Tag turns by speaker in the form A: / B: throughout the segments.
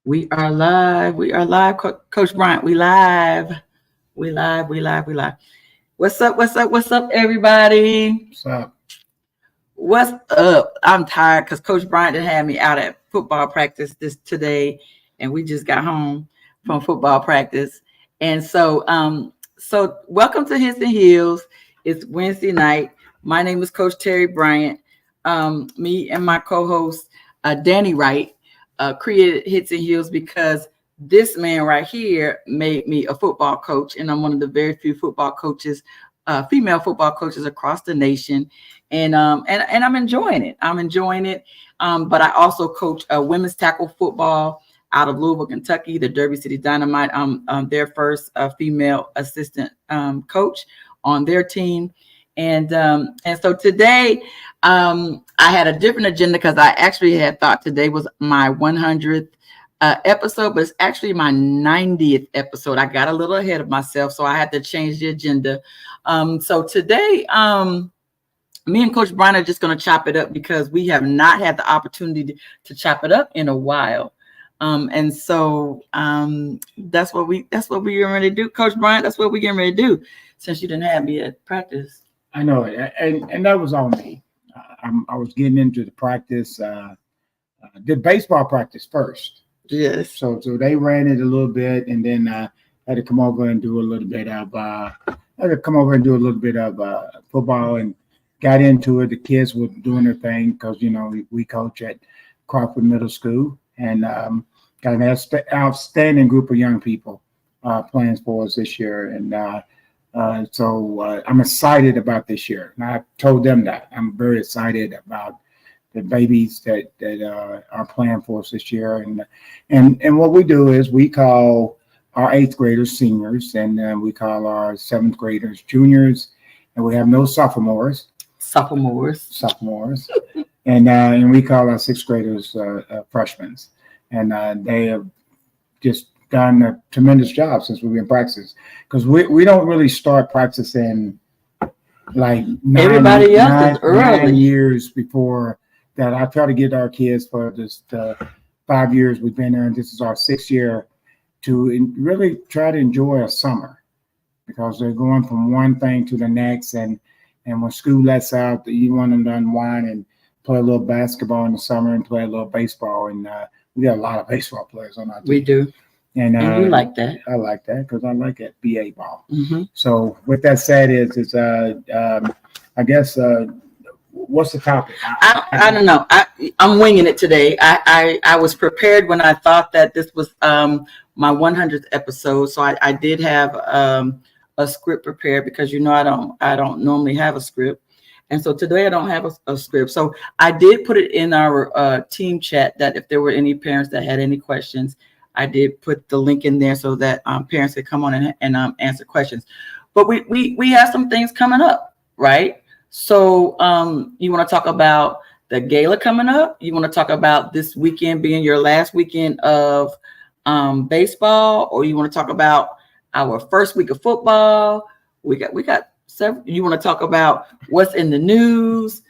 A: We are live. We are live, Coach Bryant. We live. We live. We live. We live. What's up? What's up? What's up, everybody?
B: What's up?
A: What's up? I'm tired because Coach Bryant done had me out at football practice this today, and we just got home from football practice. And so welcome to Hits and Heels. It's Wednesday night. My name is Coach Terri Bryant. Me and my co-host Danny Wright created Hits and Heels because this man right here made me a football coach, and I'm one of the very few football coaches, female football coaches across the nation, and I'm enjoying it. I'm enjoying it. But I also coach women's tackle football out of Louisville, Kentucky, the Derby City Dynamite. I'm their first female assistant coach on their team, and so today I had a different agenda because I actually had thought today was my 100th episode, but it's actually my 90th episode. I got a little ahead of myself, so I had to change the agenda. So today, me and Coach Bryant are just going to chop it up because we have not had the opportunity to chop it up in a while. And so that's what we're getting ready to do, Coach Bryant. That's what we're getting ready to do since you didn't have me at practice.
B: I know it, and that was on me. I was getting into the practice. Did baseball practice first.
A: Yes.
B: So they ran it a little bit, and then I had to come over and do a little bit of. Football and got into it. The kids were doing their thing because we coach at Crawford Middle School, and got an outstanding group of young people playing for us this year, and so I'm excited about this year. And I told them that I'm very excited about the babies that are playing for us this year. And what we do is we call our 8th graders seniors, and we call our 7th graders juniors, and we have no sophomores. And we call our 6th graders freshmen. And they have just done a tremendous job since we've been practicing, because we don't really start practicing like
A: Everybody else is early.
B: 9 years before that. I try to get our kids for this 5 years we've been there, and this is our 6th year, to really try to enjoy a summer, because they're going from one thing to the next, and when school lets out, you want them to unwind and play a little basketball in the summer and play a little baseball, and we got a lot of baseball players on our team.
A: We do. And you like that?
B: I like that because I like it, BA ball.
A: Mm-hmm.
B: So with that said, I guess what's the topic?
A: I don't know. I'm winging it today. I was prepared when I thought that this was my 100th episode, so I did have a script prepared because I don't normally have a script, and so today I don't have a script. So I did put it in our team chat that if there were any parents that had any questions, I did put the link in there so that parents could come on and answer questions. But we have some things coming up, right? So you want to talk about the gala coming up? You want to talk about this weekend being your last weekend of baseball, or you want to talk about our first week of football? We got several. You want to talk about what's in the news?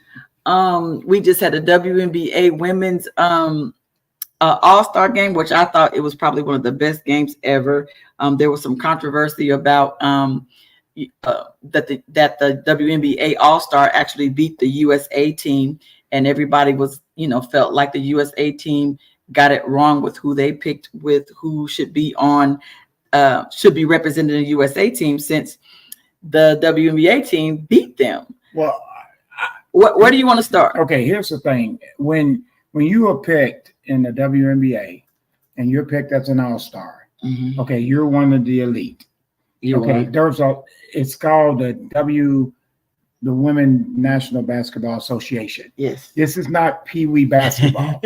A: We just had a WNBA women's All-Star game, which I thought it was probably one of the best games ever. There was some controversy about that the WNBA All-Star actually beat the USA team, and everybody was, felt like the USA team got it wrong with who they picked, with who should be representing the USA team, since the WNBA team beat them.
B: Well,
A: where do you want to start?
B: Okay, here's the thing. When you are picked in the WNBA and you're picked as an all-star,
A: mm-hmm.
B: Okay, you're one of the elite. It's called the Women National Basketball Association.
A: Yes.
B: This is not Pee Wee basketball.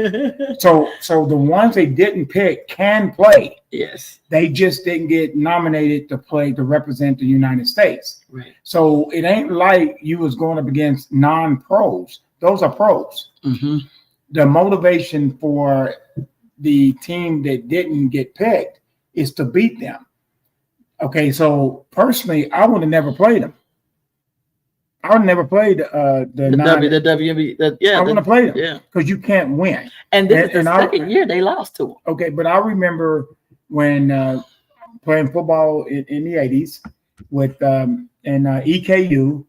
B: So the ones they didn't pick can play.
A: Yes.
B: They just didn't get nominated to represent the United States.
A: Right.
B: So it ain't like you was going up against non-pros. Those are pros.
A: Mm-hmm.
B: The motivation for the team that didn't get picked is to beat them. Okay, so personally, I would have never played them. I never played the
A: WNBA. Yeah,
B: I want to play them.
A: Yeah,
B: because you can't win.
A: and this is the second year they lost to them.
B: Okay, but I remember when playing football in the 80s with and EKU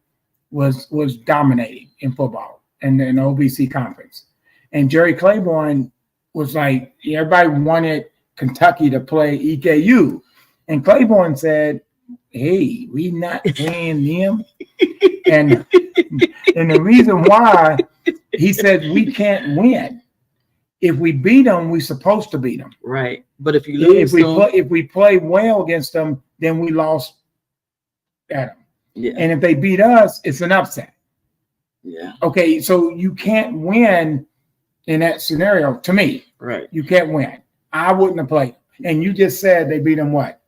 B: was dominating in football and in the OVC conference. And Jerry Claiborne was like, everybody wanted Kentucky to play EKU. And Claiborne said, hey, we not playing them. and the reason why, he said, we can't win. If we beat them, we're supposed to beat them.
A: Right. But if you lose,
B: if we play well against them, then we lost at them.
A: Yeah.
B: And if they beat us, it's an upset.
A: Yeah.
B: Okay, so you can't win in that scenario. To me,
A: right?
B: You can't win. I wouldn't have played. And you just said they beat them what?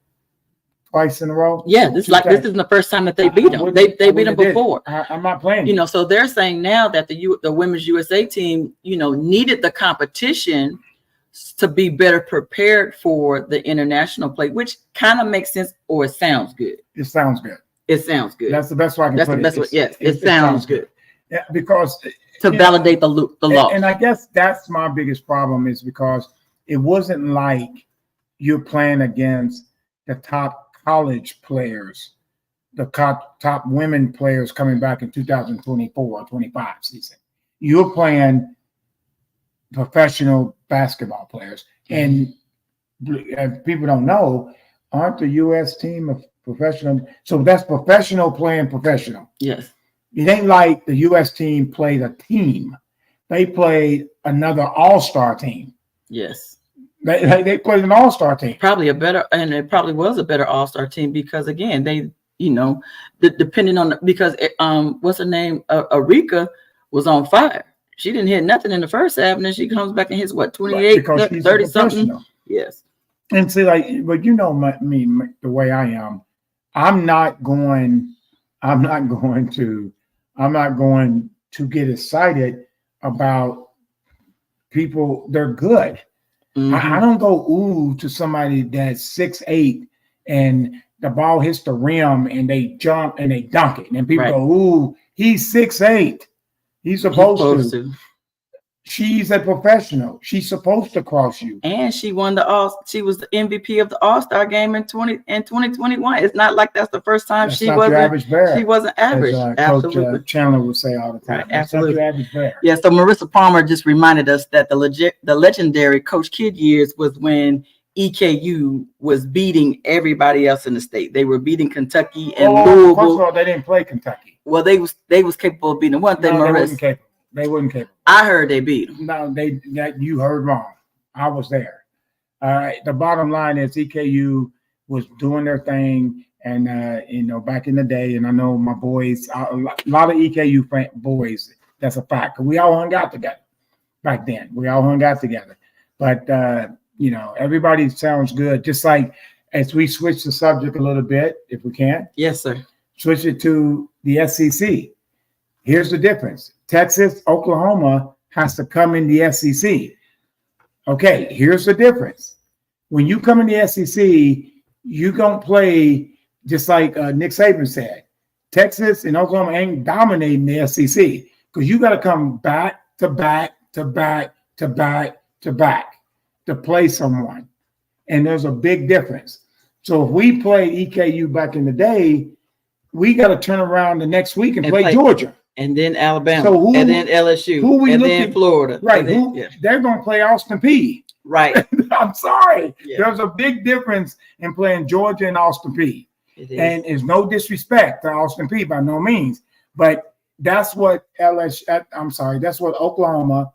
B: Twice in a row?
A: Yeah, this isn't the first time that they beat them. They beat them before.
B: I'm not playing.
A: You know, so they're saying now that the women's USA team, you know, needed the competition to be better prepared for the international play, which kind of makes sense, or it sounds good.
B: It sounds good.
A: It sounds good.
B: That's the best way I can put it.
A: That's the best way. Yes, it sounds good.
B: Yeah, because
A: to validate the law.
B: And I guess that's my biggest problem, is because it wasn't like you're playing against the top college players, the top women players coming back in 2024 or 25 season. You're playing professional basketball players. And people don't know, aren't the U.S. team of professional? So that's professional playing professional.
A: Yes.
B: It ain't like the U.S. team played a team. They played another all-star team.
A: Yes.
B: They played an all-star team.
A: Probably it probably was a better all-star team because, again, they, you know, depending on, because what's her name? Arika was on fire. She didn't hit nothing in the first half, and then she comes back and hits, what, 28, 30 something? Yes.
B: And see, like, but you know me, the way I am, I'm not going to get excited about people. They're good. Mm-hmm. I don't go ooh to somebody that's 6'8" and the ball hits the rim and they jump and they dunk it. And people go, ooh, he's 6'8". He's supposed to. She's a professional. She's supposed to cross you. And
A: she won she was the MVP of the All-Star game in 2021. It's not like that's the first time she wasn't average.
B: Absolutely. Coach Chandler would say all the time.
A: Right, absolutely.
B: Average bear.
A: Yeah, so Marissa Palmer just reminded us that the legendary Coach Kidd years was when EKU was beating everybody else in the state. They were beating Kentucky and Louisville.
B: First of all, they didn't play Kentucky.
A: Well, they was capable of beating one thing. Marissa.
B: They wasn't capable.
A: I heard they beat them.
B: No, you heard wrong. I was there. The bottom line is EKU was doing their thing, and back in the day, and I know my boys, a lot of EKU boys. That's a fact. We all hung out together back then. We all hung out together, but everybody sounds good. Just like as we switch the subject a little bit, if we can.
A: Yes, sir.
B: Switch it to the SEC. Here's the difference. Texas, Oklahoma has to come in the SEC. Okay, here's the difference. When you come in the SEC, you don't play just like Nick Saban said. Texas and Oklahoma ain't dominating the SEC because you got to come back to back to back to back to back to play someone. And there's a big difference. So if we played EKU back in the day, we got to turn around the next week and play Georgia.
A: And then Alabama, and then LSU, and then Florida.
B: Right. They're going to play Austin Peay.
A: Right.
B: I'm sorry. Yeah. There's a big difference in playing Georgia and Austin Peay. And it's no disrespect to Austin Peay by no means. But that's what that's what Oklahoma,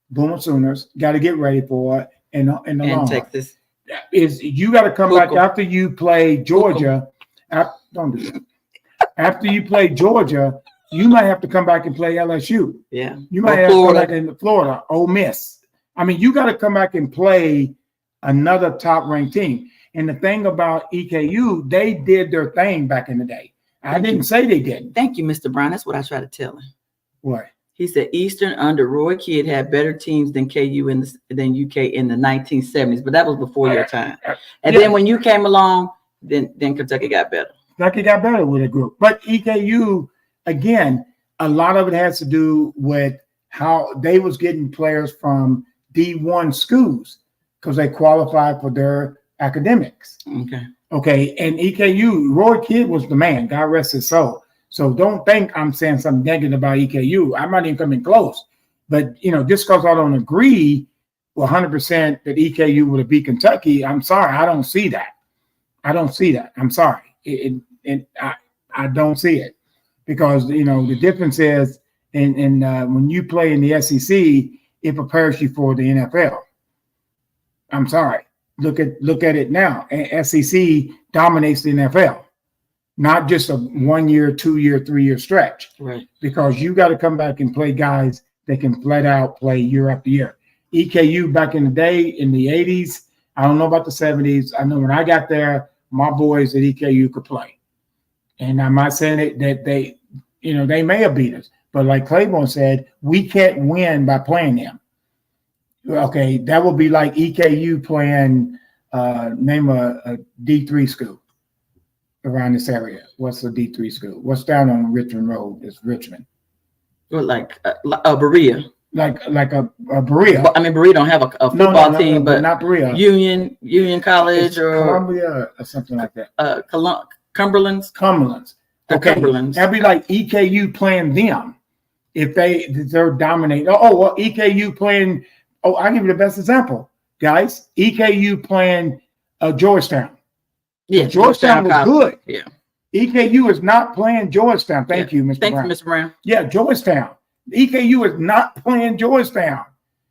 B: Boomer Sooners, got to get ready for in the long
A: Texas.
B: Run. Is you got to come back after you play Georgia. Don't do that. After you play Georgia, you might have to come back and play LSU.
A: Yeah.
B: You might have to come back in Florida, Ole Miss. I mean, you got to come back and play another top-ranked team. And the thing about EKU, they did their thing back in the day. I didn't say they didn't.
A: Thank you, Mr. Brown. That's what I try to tell him.
B: What?
A: He said Eastern under Roy Kidd had better teams than KU than UK in the 1970s, but that was before your time. And then when you came along, then Kentucky got better.
B: Kentucky got better with a group. But EKU, again, a lot of it has to do with how they was getting players from D1 schools because they qualified for their academics. Okay. And EKU, Roy Kidd was the man, God rest his soul. So don't think I'm saying something negative about EKU. I'm not even coming close. But, just because I don't agree 100% that EKU would have beat Kentucky, I'm sorry. I don't see that. I'm sorry. I don't see it. Because, the difference is when you play in the SEC, it prepares you for the NFL. I'm sorry. Look at it now. SEC dominates the NFL, not just a 1 year, 2 year, 3 year stretch.
A: Right.
B: Because you got to come back and play guys that can flat out play year after year. EKU back in the day, in the 80s, I don't know about the 70s. I know when I got there, my boys at EKU could play. And I'm not saying that they may have beat us. But like Claiborne said, we can't win by playing them. Okay, that would be like EKU playing, name a D3 school around this area. What's the D3 school? What's down on Richmond Road? It's Richmond.
A: Well, like Berea.
B: Like a Berea.
A: I mean, Berea don't have a football team, but
B: not Berea.
A: Union College
B: it's
A: or
B: Columbia or something like that.
A: Cumberland's.
B: Okay,
A: Cumberland's.
B: That'd be like EKU playing them if they're dominating. Well, EKU playing. I'll give you the best example, guys. EKU playing Georgetown.
A: Yeah,
B: Georgetown was good.
A: Yeah.
B: EKU is not playing Georgetown. Thank you, Mr. Brown.
A: Thank you, Mr. Brown.
B: Yeah, Georgetown. EKU is not playing Georgetown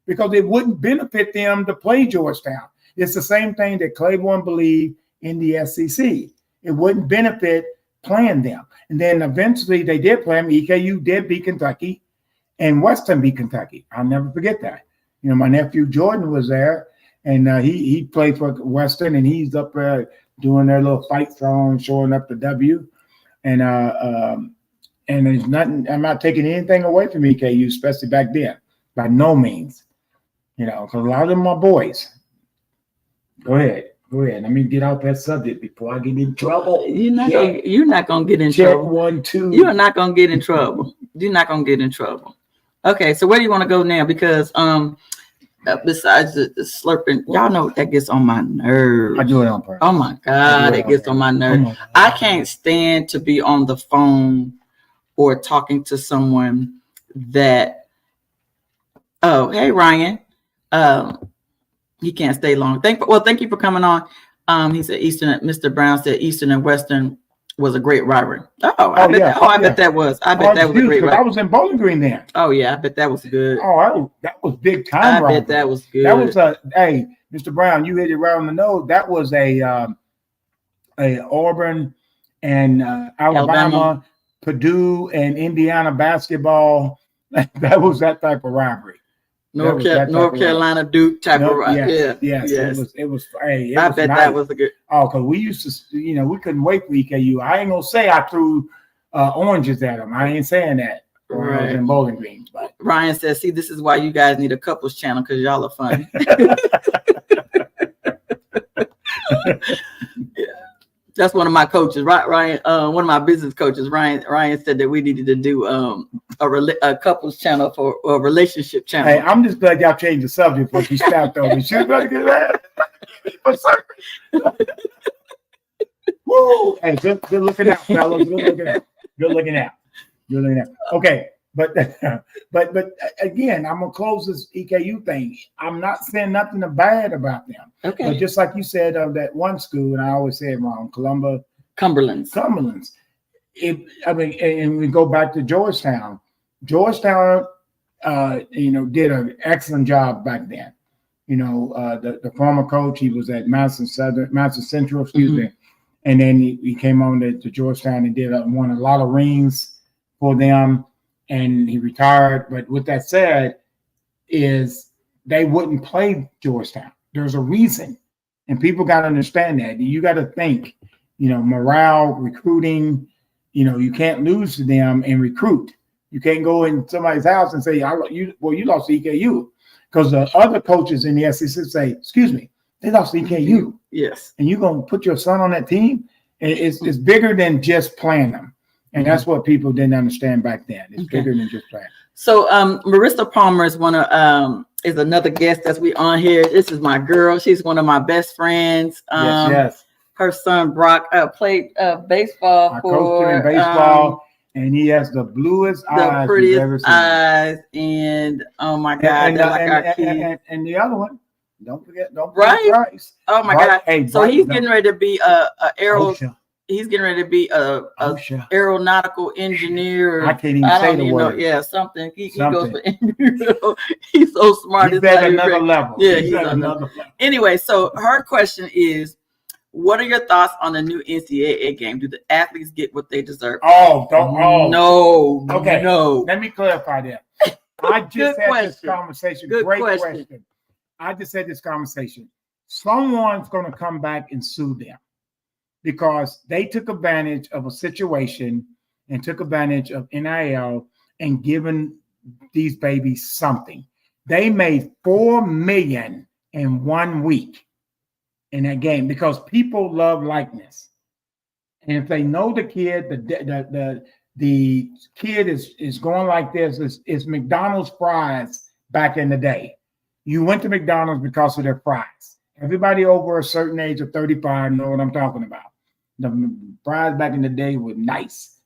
B: because it wouldn't benefit them to play Georgetown. It's the same thing that Claiborne believed in the SEC. It wouldn't benefit playing them. And then eventually they did play them. EKU did beat Kentucky and Western beat Kentucky. I'll never forget that. My nephew Jordan was there, and he played for Western, and he's up there doing their little fight song, showing up the W. And there's nothing. I'm not taking anything away from EKU, especially back then, by no means. Because a lot of them are boys. Go ahead. Let me get out that subject before I get in trouble.
A: You're not gonna get in trouble.
B: 1, 2.
A: You're not gonna get in trouble. You're not gonna get in trouble. Okay, so where do you want to go now? Because besides the slurping, y'all know that gets on my nerves.
B: I do it on purpose.
A: Oh my God, it gets on my nerves. I can't stand to be on the phone or talking to someone that. Oh, hey Ryan, he can't stay long. Thank you for coming on. He said Mr. Brown said Eastern and Western was a great rivalry. I bet that was a great rivalry.
B: I was in Bowling Green then.
A: Oh yeah, I bet that was good.
B: That was big time.
A: I bet that was good.
B: That was hey, Mr. Brown, you hit it right on the nose. That was a Auburn and Alabama, Purdue and Indiana basketball. That was that type of rivalry.
A: North Carolina Duke type of rivalry.
B: Yes. It was. Hey,
A: I bet that was a good.
B: Because we used to, we couldn't wait for EKU. I ain't gonna say I threw oranges at them. I ain't saying that. Right. I was in Bowling Green. But
A: Ryan says, "See, this is why you guys need a couples channel because y'all are funny." Yeah. That's one of my coaches, right? Ryan, one of my business coaches, Ryan said that we needed to do a couples channel for a relationship channel.
B: Hey, I'm just glad y'all changed the subject before you stopped over. She's going to get that. Woo! Hey, good looking out, fellas. Good looking out. Okay, but again, I'm gonna close this EKU thing. I'm not saying nothing bad about them.
A: Okay.
B: But just like you said of that one school, and I always say it wrong,
A: Cumberland's.
B: And we go back to Georgetown. Georgetown, did an excellent job back then. The former coach, he was at Madison Central, excuse me, and then he came on to Georgetown and won a lot of rings for them, and he retired. But with that said, is they wouldn't play Georgetown. There's a reason, and people got to understand that. You got to think, morale, recruiting. You can't lose to them and recruit. You can't go in somebody's house and say, you lost to EKU. Because the other coaches in the SEC say, excuse me, they lost to EKU.
A: Yes.
B: And you're going to put your son on that team? It's bigger than just playing them. And that's what people didn't understand back then. It's bigger than just playing.
A: So Marissa Palmer is is another guest that's we on here. This is my girl. She's one of my best friends.
B: Yes.
A: Her son Brock played baseball
B: I coached him in baseball, and he has the bluest eyes,
A: the prettiest
B: you've ever seen.
A: eyes, and oh my God, they're like our kid.
B: And the other one, don't forget
A: Right?
B: Bryce.
A: Oh my God!
B: Hey,
A: so he's getting ready to be a aero.
B: OSHA.
A: He's getting ready to be a aeronautical engineer.
B: I can't even say the word.
A: Yeah, something. He goes for he's so smart.
B: He's at another level.
A: Yeah,
B: he's at another level.
A: Anyway, so her question is, what are your thoughts on the new NCAA game? Do the athletes get what they deserve? No.
B: Okay.
A: No.
B: Let me clarify that. I just had this conversation. Great question. I just had this conversation. Someone's going to come back and sue them because they took advantage of a situation and took advantage of NIL and given these babies something. They made $4 million in 1 week in that game because people love likeness. And if they know the kid, the kid is going like this, it's McDonald's fries back in the day. You went to McDonald's because of their fries. Everybody over a certain age of 35 know what I'm talking about. The fries back in the day were nice.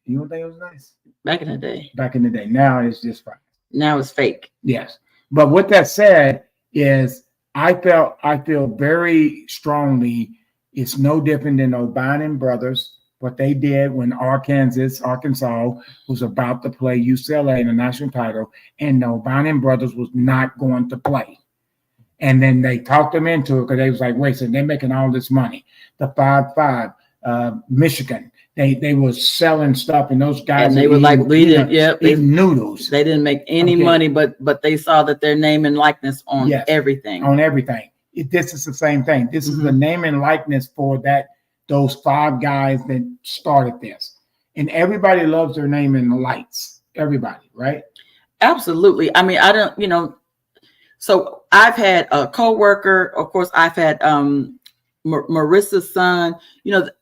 B: You don't think it was nice?
A: Back in the day.
B: Back in the day. Now it's just fries.
A: Now it's fake.
B: Yes. But with that said, is I feel very strongly it's no different than O'Brien brothers, what they did when Arkansas was about to play UCLA in the national title, and the O'Brien brothers was not going to play. And then they talked them into it because they was like, wait, so they're making all this money. The 5-5, Michigan, they were selling stuff, and those guys
A: and they were like, we didn't,
B: noodles.
A: They didn't make any money, but they saw that their name and likeness on everything.
B: On everything. This is the same thing. This is the name and likeness for those 5 guys that started this. And everybody loves their name in the lights. Everybody, right?
A: Absolutely. I mean, I don't, so I've had a coworker, of course, I've had Marissa's son,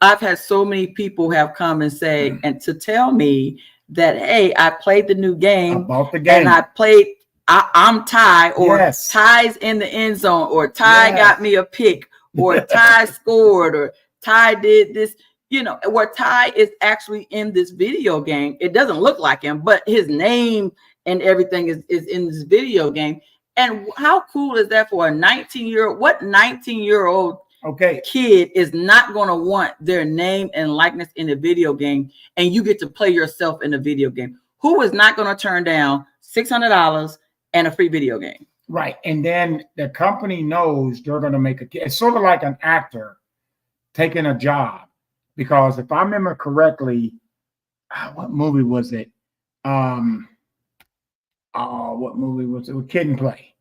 A: I've had so many people have come and say, and to tell me that, hey, I played the new game.
B: I bought the game.
A: And I played, I'm Ty, or Ty's in the end zone, or Ty got me a pick, or Ty scored, or Ty did this, where Ty is actually in this video game. It doesn't look like him, but his name and everything is in this video game. And how cool is that for a 19-year-old? What 19-year-old kid is not going to want their name and likeness in a video game, and you get to play yourself in a video game? Who is not going to turn down $600 and a free video game?
B: Right. And then the company knows they're going to make it's sort of like an actor taking a job, because if I remember correctly, what movie was it? What movie was it? Kid and Play.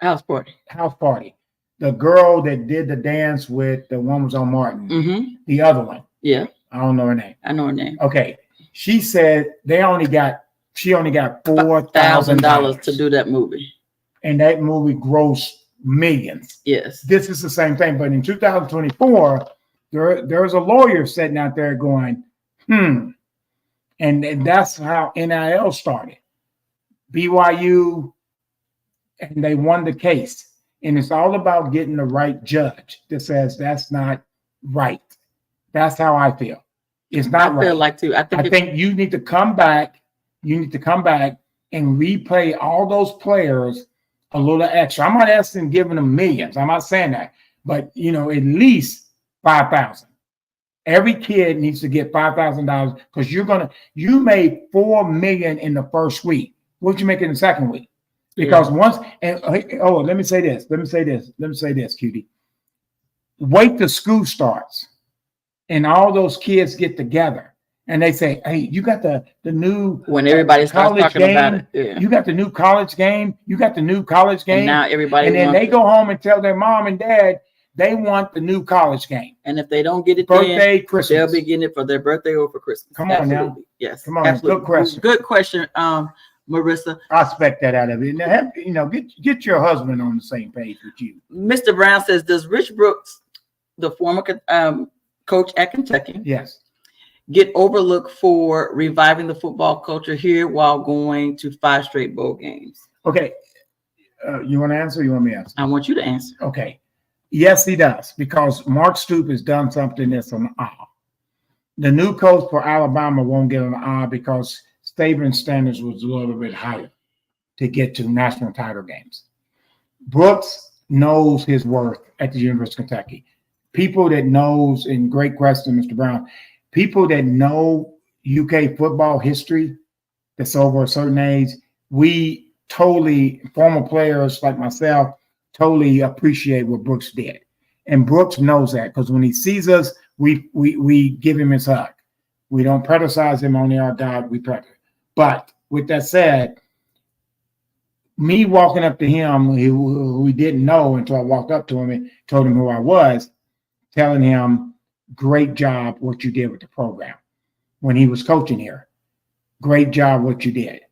A: House Party.
B: The girl that did the dance with the one was on Martin. The other one.
A: Yeah.
B: I don't know her name.
A: I know her name.
B: Okay. She said she only got $4,000
A: to do that movie.
B: And that movie grossed millions.
A: Yes.
B: This is the same thing. But in 2024, there's a lawyer sitting out there going, And that's how NIL started. BYU, and they won the case. And it's all about getting the right judge that says that's not right. That's how I feel. It's not right.
A: I feel like too. I
B: think you need to come back. You need to come back and replay all those players a little extra. I'm not asking giving them millions. I'm not saying that. But, at least $5,000. Every kid needs to get $5,000 because you made $4 million in the first week. What'd you make in the second week? Because let me say this, cutie. Wait till school starts and all those kids get together and they say, hey, you got the new
A: when everybody starts talking
B: game,
A: about it. Yeah.
B: You got the new college game. And now
A: everybody
B: and then they go home and tell their mom and dad they want the new college game.
A: And if they don't get it
B: Christmas,
A: they'll be getting it for their birthday or for Christmas.
B: Come on now.
A: Yes.
B: Come on.
A: Absolutely.
B: Good question.
A: Good question, Marissa.
B: I expect that out of it. Now, get your husband on the same page with you.
A: Mr. Brown says, does Rich Brooks, the former coach at Kentucky, get overlooked for reviving the football culture here while going to 5 straight bowl games?
B: Okay. You want to answer? Or you want me to answer?
A: I want you to answer.
B: Okay. Yes, he does, because Mark Stoops has done something that's an awe. The new coach for Alabama won't get an awe because Saban's standards was a little bit higher to get to national title games. Brooks knows his worth at the University of Kentucky. People that knows, and great question, Mr. Brown, people that know UK football history that's over a certain age, we totally, former players like myself, totally appreciate what Brooks did. And Brooks knows that, because when he sees us, we give him his hug. We don't criticize him on the outside, we practice. But with that said, me walking up to him, who he didn't know until I walked up to him and told him who I was, telling him, great job what you did with the program when he was coaching here. Great job what you did.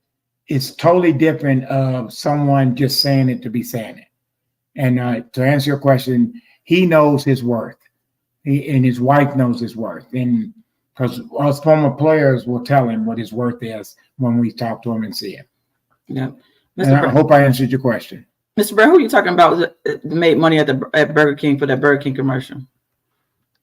B: It's totally different of someone just saying it to be saying it. And to answer your question, he knows his worth. And his wife knows his worth. And because us former players will tell him what his worth is when we talk to him and see him.
A: Yeah.
B: And I hope I answered your question.
A: Mr. Brown, who are you talking about made money at Burger King for that Burger King commercial?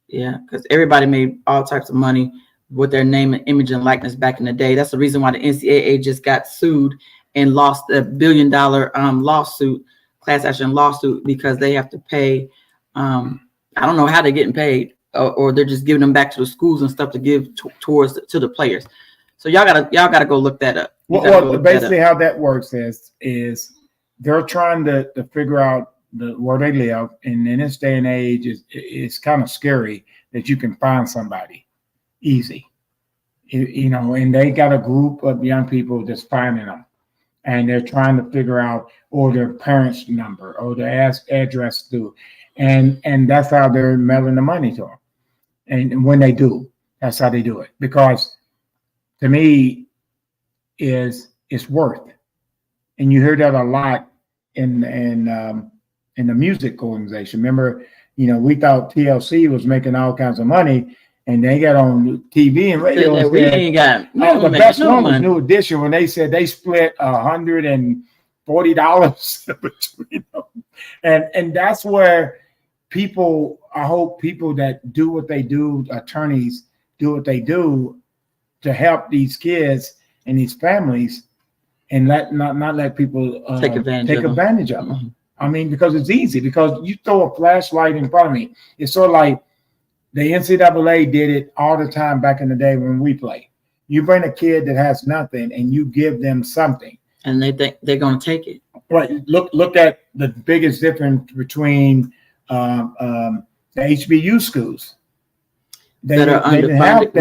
A: Yeah, because everybody made all types of money with their name and image and likeness back in the day. That's the reason why the NCAA just got sued and lost a $1 billion lawsuit, class action lawsuit, because they have to pay. I don't know how they're getting paid, or they're just giving them back to the schools and stuff to give towards to the players. So y'all gotta go look that up.
B: Well, basically how that works is they're trying to figure out where they live, and in this day and age, it's kind of scary that you can find somebody easy, and they got a group of young people just finding them, and they're trying to figure out or their parents' number or their address too, and that's how they're mailing the money to them, and when they do, that's how they do it, because to me it's worth, and you hear that a lot in the music organization. Remember, we thought TLC was making all kinds of money, and they got on TV and radio. And
A: we ain't got
B: the best one was New Edition when they said they split $140 between them, and that's where people. I hope people that do what they do, attorneys do what they do to help these kids and these families, and not let people take advantage of them. Mm-hmm. I mean, because it's easy, because you throw a flashlight in front of me. It's sort of like the NCAA did it all the time back in the day when we played. You bring a kid that has nothing and you give them something,
A: and they think they're going to take it.
B: Right. Look at the biggest difference between the HBU schools. They didn't have.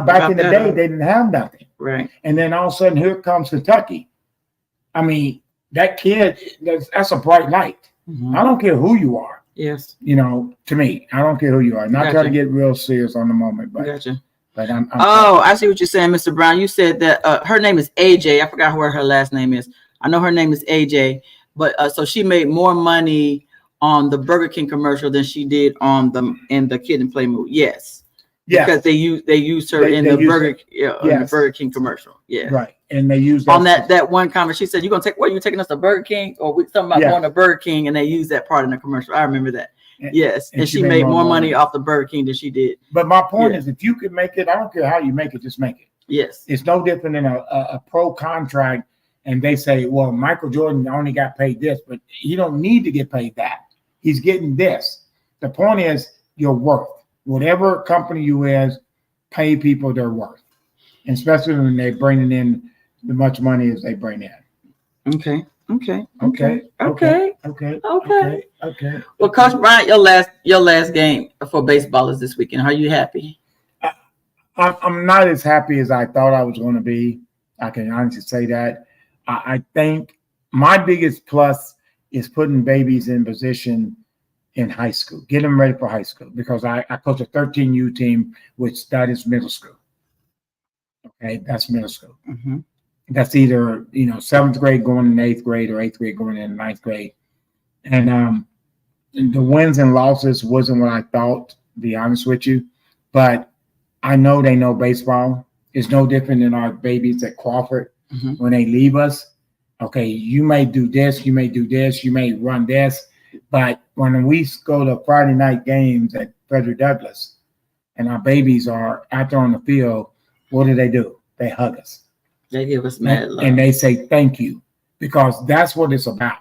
B: Back in the day, they didn't have nothing.
A: Right.
B: And then all of a sudden, here comes Kentucky. I mean, that kid, that's a bright light. Mm-hmm. I don't care who you are.
A: Yes.
B: To me, I don't care who you are. Not trying to get real serious on the moment, but
A: gotcha.
B: But I'm
A: I see what you're saying, Mr. Brown. You said that her name is AJ. I forgot where her last name is. I know her name is AJ, but so she made more money on the Burger King commercial than she did in the Kid and Play movie. Yes.
B: Yeah,
A: because they used her in the Burger King commercial. Yeah, right.
B: And they used
A: on that one comment. She said, "You gonna take? What, you taking us to Burger King, or we talking about going to Burger King?" And they used that part in the commercial. I remember that. Yes, and she made more money off the Burger King than she did.
B: But my point is, if you can make it, I don't care how you make it, just make it.
A: Yes,
B: it's no different than a pro contract, and they say, "Well, Michael Jordan only got paid this, but you don't need to get paid that. He's getting this." The point is, your worth. Whatever company you is, pay people their worth, and especially when they're bringing in as much money as they bring in.
A: Okay. Well, Coach Bryant, your last game for baseball is this weekend. Are you happy?
B: I'm not as happy as I thought I was going to be. I can honestly say that. I think my biggest plus is putting babies in position in high school, get them ready for high school, because I coach a 13U team, which that is middle school. Okay, that's middle school. Mm-hmm. That's either 7th grade going in 8th grade or 8th grade going in 9th grade, and the wins and losses wasn't what I thought, to be honest with you, but I know they know baseball. It's no different than our babies at Crawford when they leave us. Okay, you may do this, you may do this, you may run this, but when we go to Friday night games at Frederick Douglass and our babies are out there on the field, what do? They hug us.
A: They give us mad love.
B: And they say thank you, because that's what it's about.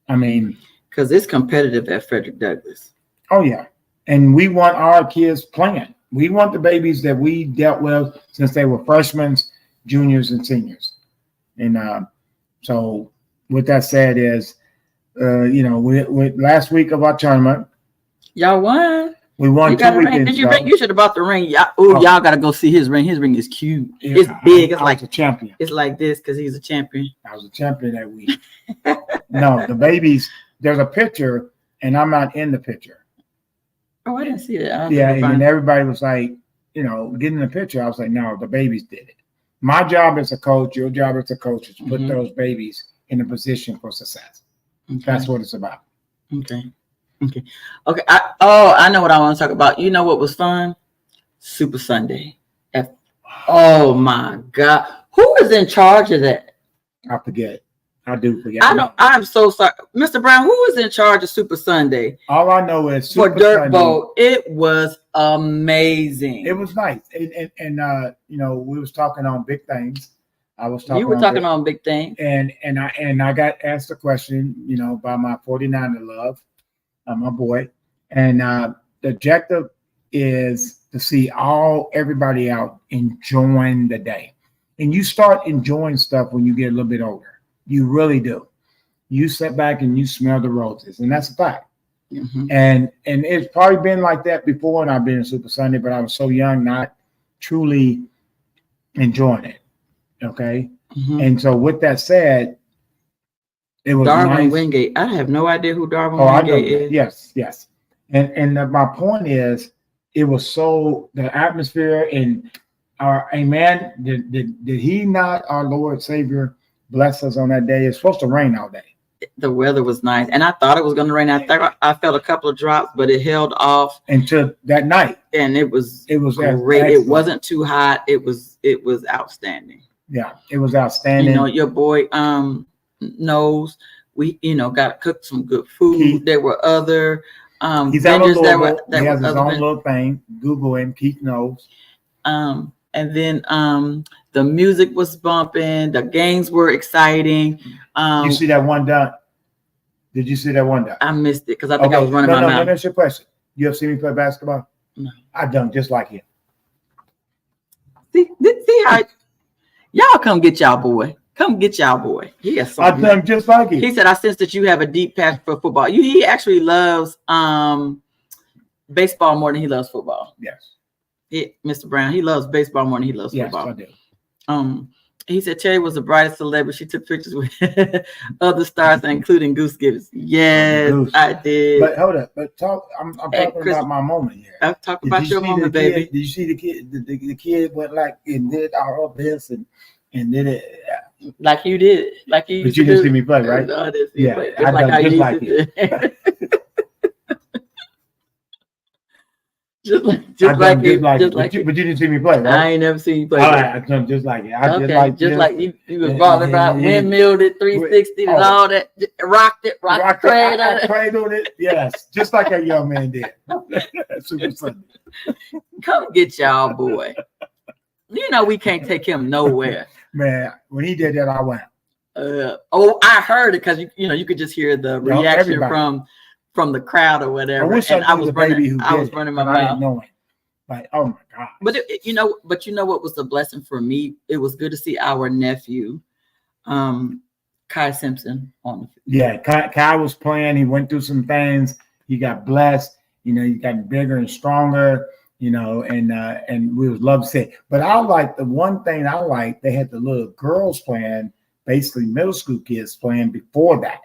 B: I mean,
A: because it's competitive at Frederick Douglass.
B: Oh, yeah. And we want our kids playing. We want the babies that we dealt with since they were freshmen, juniors, and seniors. And so with that said is, we last week of our tournament.
A: Y'all won.
B: We won 2 weekends.
A: Did you ring? You should have bought the ring. Y'all got to go see his ring. His ring is cute. Yeah, it's big. It's like
B: a champion.
A: It's like this because he's a champion.
B: I was a champion that week. No, the babies, there's a picture, and I'm not in the picture.
A: Oh, I didn't see that.
B: Yeah, and then everybody was like, getting the picture. I was like, no, the babies did it. My job as a coach, your job as a coach is to put those babies in a position for success. Okay. That's what it's about.
A: Okay. I know what I want to talk about. You know what was fun? Super Sunday. Oh my God. Who is in charge of that?
B: I forget. I do forget.
A: I'm so sorry. Mr. Brown, who is in charge of Super Sunday?
B: All I know is
A: Super for Dirt Bowl. It was amazing.
B: It was nice. And we was talking on big things.
A: You were talking on big things.
B: And I got asked a question, by my 49er love, my boy. And the objective is to see everybody out enjoying the day. And you start enjoying stuff when you get a little bit older. You really do. You sit back and you smell the roses, and that's a fact. And it's probably been like that before, and I've been in Super Sunday, but I was so young, not truly enjoying it. Okay. And so with that said, it was
A: Darwin
B: nice.
A: Wingate. I have no idea who Darwin Wingate is.
B: Yes. And my point is, it was so the atmosphere and our amen. Did he not, our Lord Savior, bless us on that day? It's supposed to rain all day.
A: The weather was nice, and I thought it was going to rain. I felt a couple of drops, but it held off
B: until that night,
A: and it was
B: great.
A: Excellent. It wasn't too hot. It was outstanding.
B: Yeah, it was outstanding.
A: Your boy knows we got to cook some good food. There were other
B: he's
A: vendors
B: that were
A: he
B: has his own little thing. Google him. Keith knows.
A: And then the music was bumping. The games were exciting.
B: You see that one dunk? Did you see that one dunk?
A: I missed it because I think I was running my mouth.
B: No, that's your question. You ever seen me play basketball?
A: No.
B: I dunk just like him.
A: See how y'all come get y'all boy. Come get y'all boy. He has something.
B: I dunk just like him.
A: He said, I sense that you have a deep passion for football. He actually loves baseball more than he loves football.
B: Yes.
A: Mr. Brown, he loves baseball more than he loves football.
B: Yes, I do.
A: He said Terri was the brightest celebrity. She took pictures with other stars, including Goose Gibbons. Yes, Goose. I did.
B: But hold up. But I'm talking about my moment here.
A: I'm talking about your moment, baby.
B: Did you see the kid? The kid went like and did all of this and did it
A: like you did, like you.
B: But you didn't see me play, right?
A: No, I didn't see you play.
B: I like how just like it. Just like you. But you didn't see me play, right?
A: I ain't never seen you play.
B: All right, I done just like it.
A: Just like you was bothered about windmilled it, 360 and all that, rocked it,
B: cradled it. Yes, just like a young man did. Super Sunday.
A: Come get y'all boy. We can't take him nowhere.
B: Man, when he did that, I went.
A: I heard it because you could just hear the reaction from the crowd or whatever.
B: I was running
A: my mouth.
B: I didn't know it. Like, oh my God.
A: But what was the blessing for me? It was good to see our nephew, Kai Simpson on the field.
B: Yeah, Kai was playing. He went through some things. He got blessed. He got bigger and stronger. And we was love to see. But the one thing I liked, they had the little girls playing, basically middle school kids playing before that.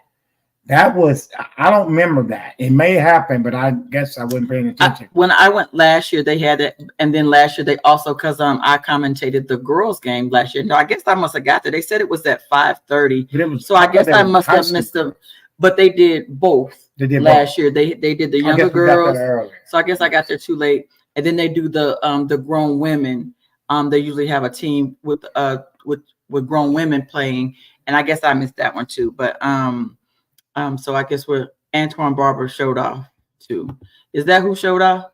B: That was, I don't remember that. It may happen, but I guess I wasn't paying attention.
A: When I went last year, they had it. And then last year, they also, because I commentated the girls' game last year. No, I guess I must have got there. They said it was at 5:30. So I guess I must have missed them. But they did both. Last year. They did the younger girls. So I guess I got there too late. and then they do the grown women. They usually have a team with grown women playing, and I guess I missed that one too. But so I guess Antoine Barber showed off too. Is that who showed off?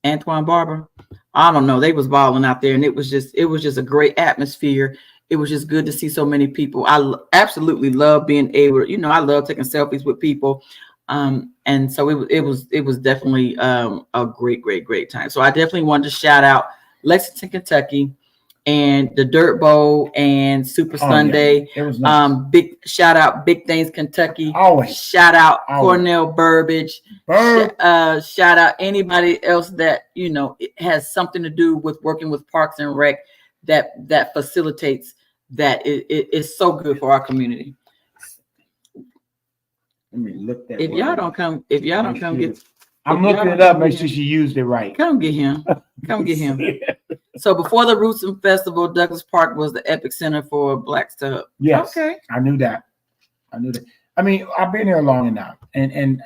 A: Antoine Barber? I don't know. They was balling out there, and it was just a great atmosphere. It was just good to see so many people. Absolutely love being able to, I love taking selfies with people. And so it was definitely a great time. So I definitely wanted to shout out Lexington, Kentucky, and the Dirt Bowl and Super Sunday.
B: Yeah. It was nice.
A: Big shout out, Big Things Kentucky.
B: Always.
A: Shout out Cornell Burbage. Shout out anybody else that it has something to do with working with Parks and Rec that facilitates that. It's so good for our community.
B: Let me look that.
A: If y'all don't come get.
B: I'm looking it up. Make sure she used it right.
A: Come get him. Come get him. So before the Roots and Festival, Douglas Park was the epicenter for Black Stuff.
B: Yes.
A: Okay.
B: I knew that. I mean, I've been here long enough, and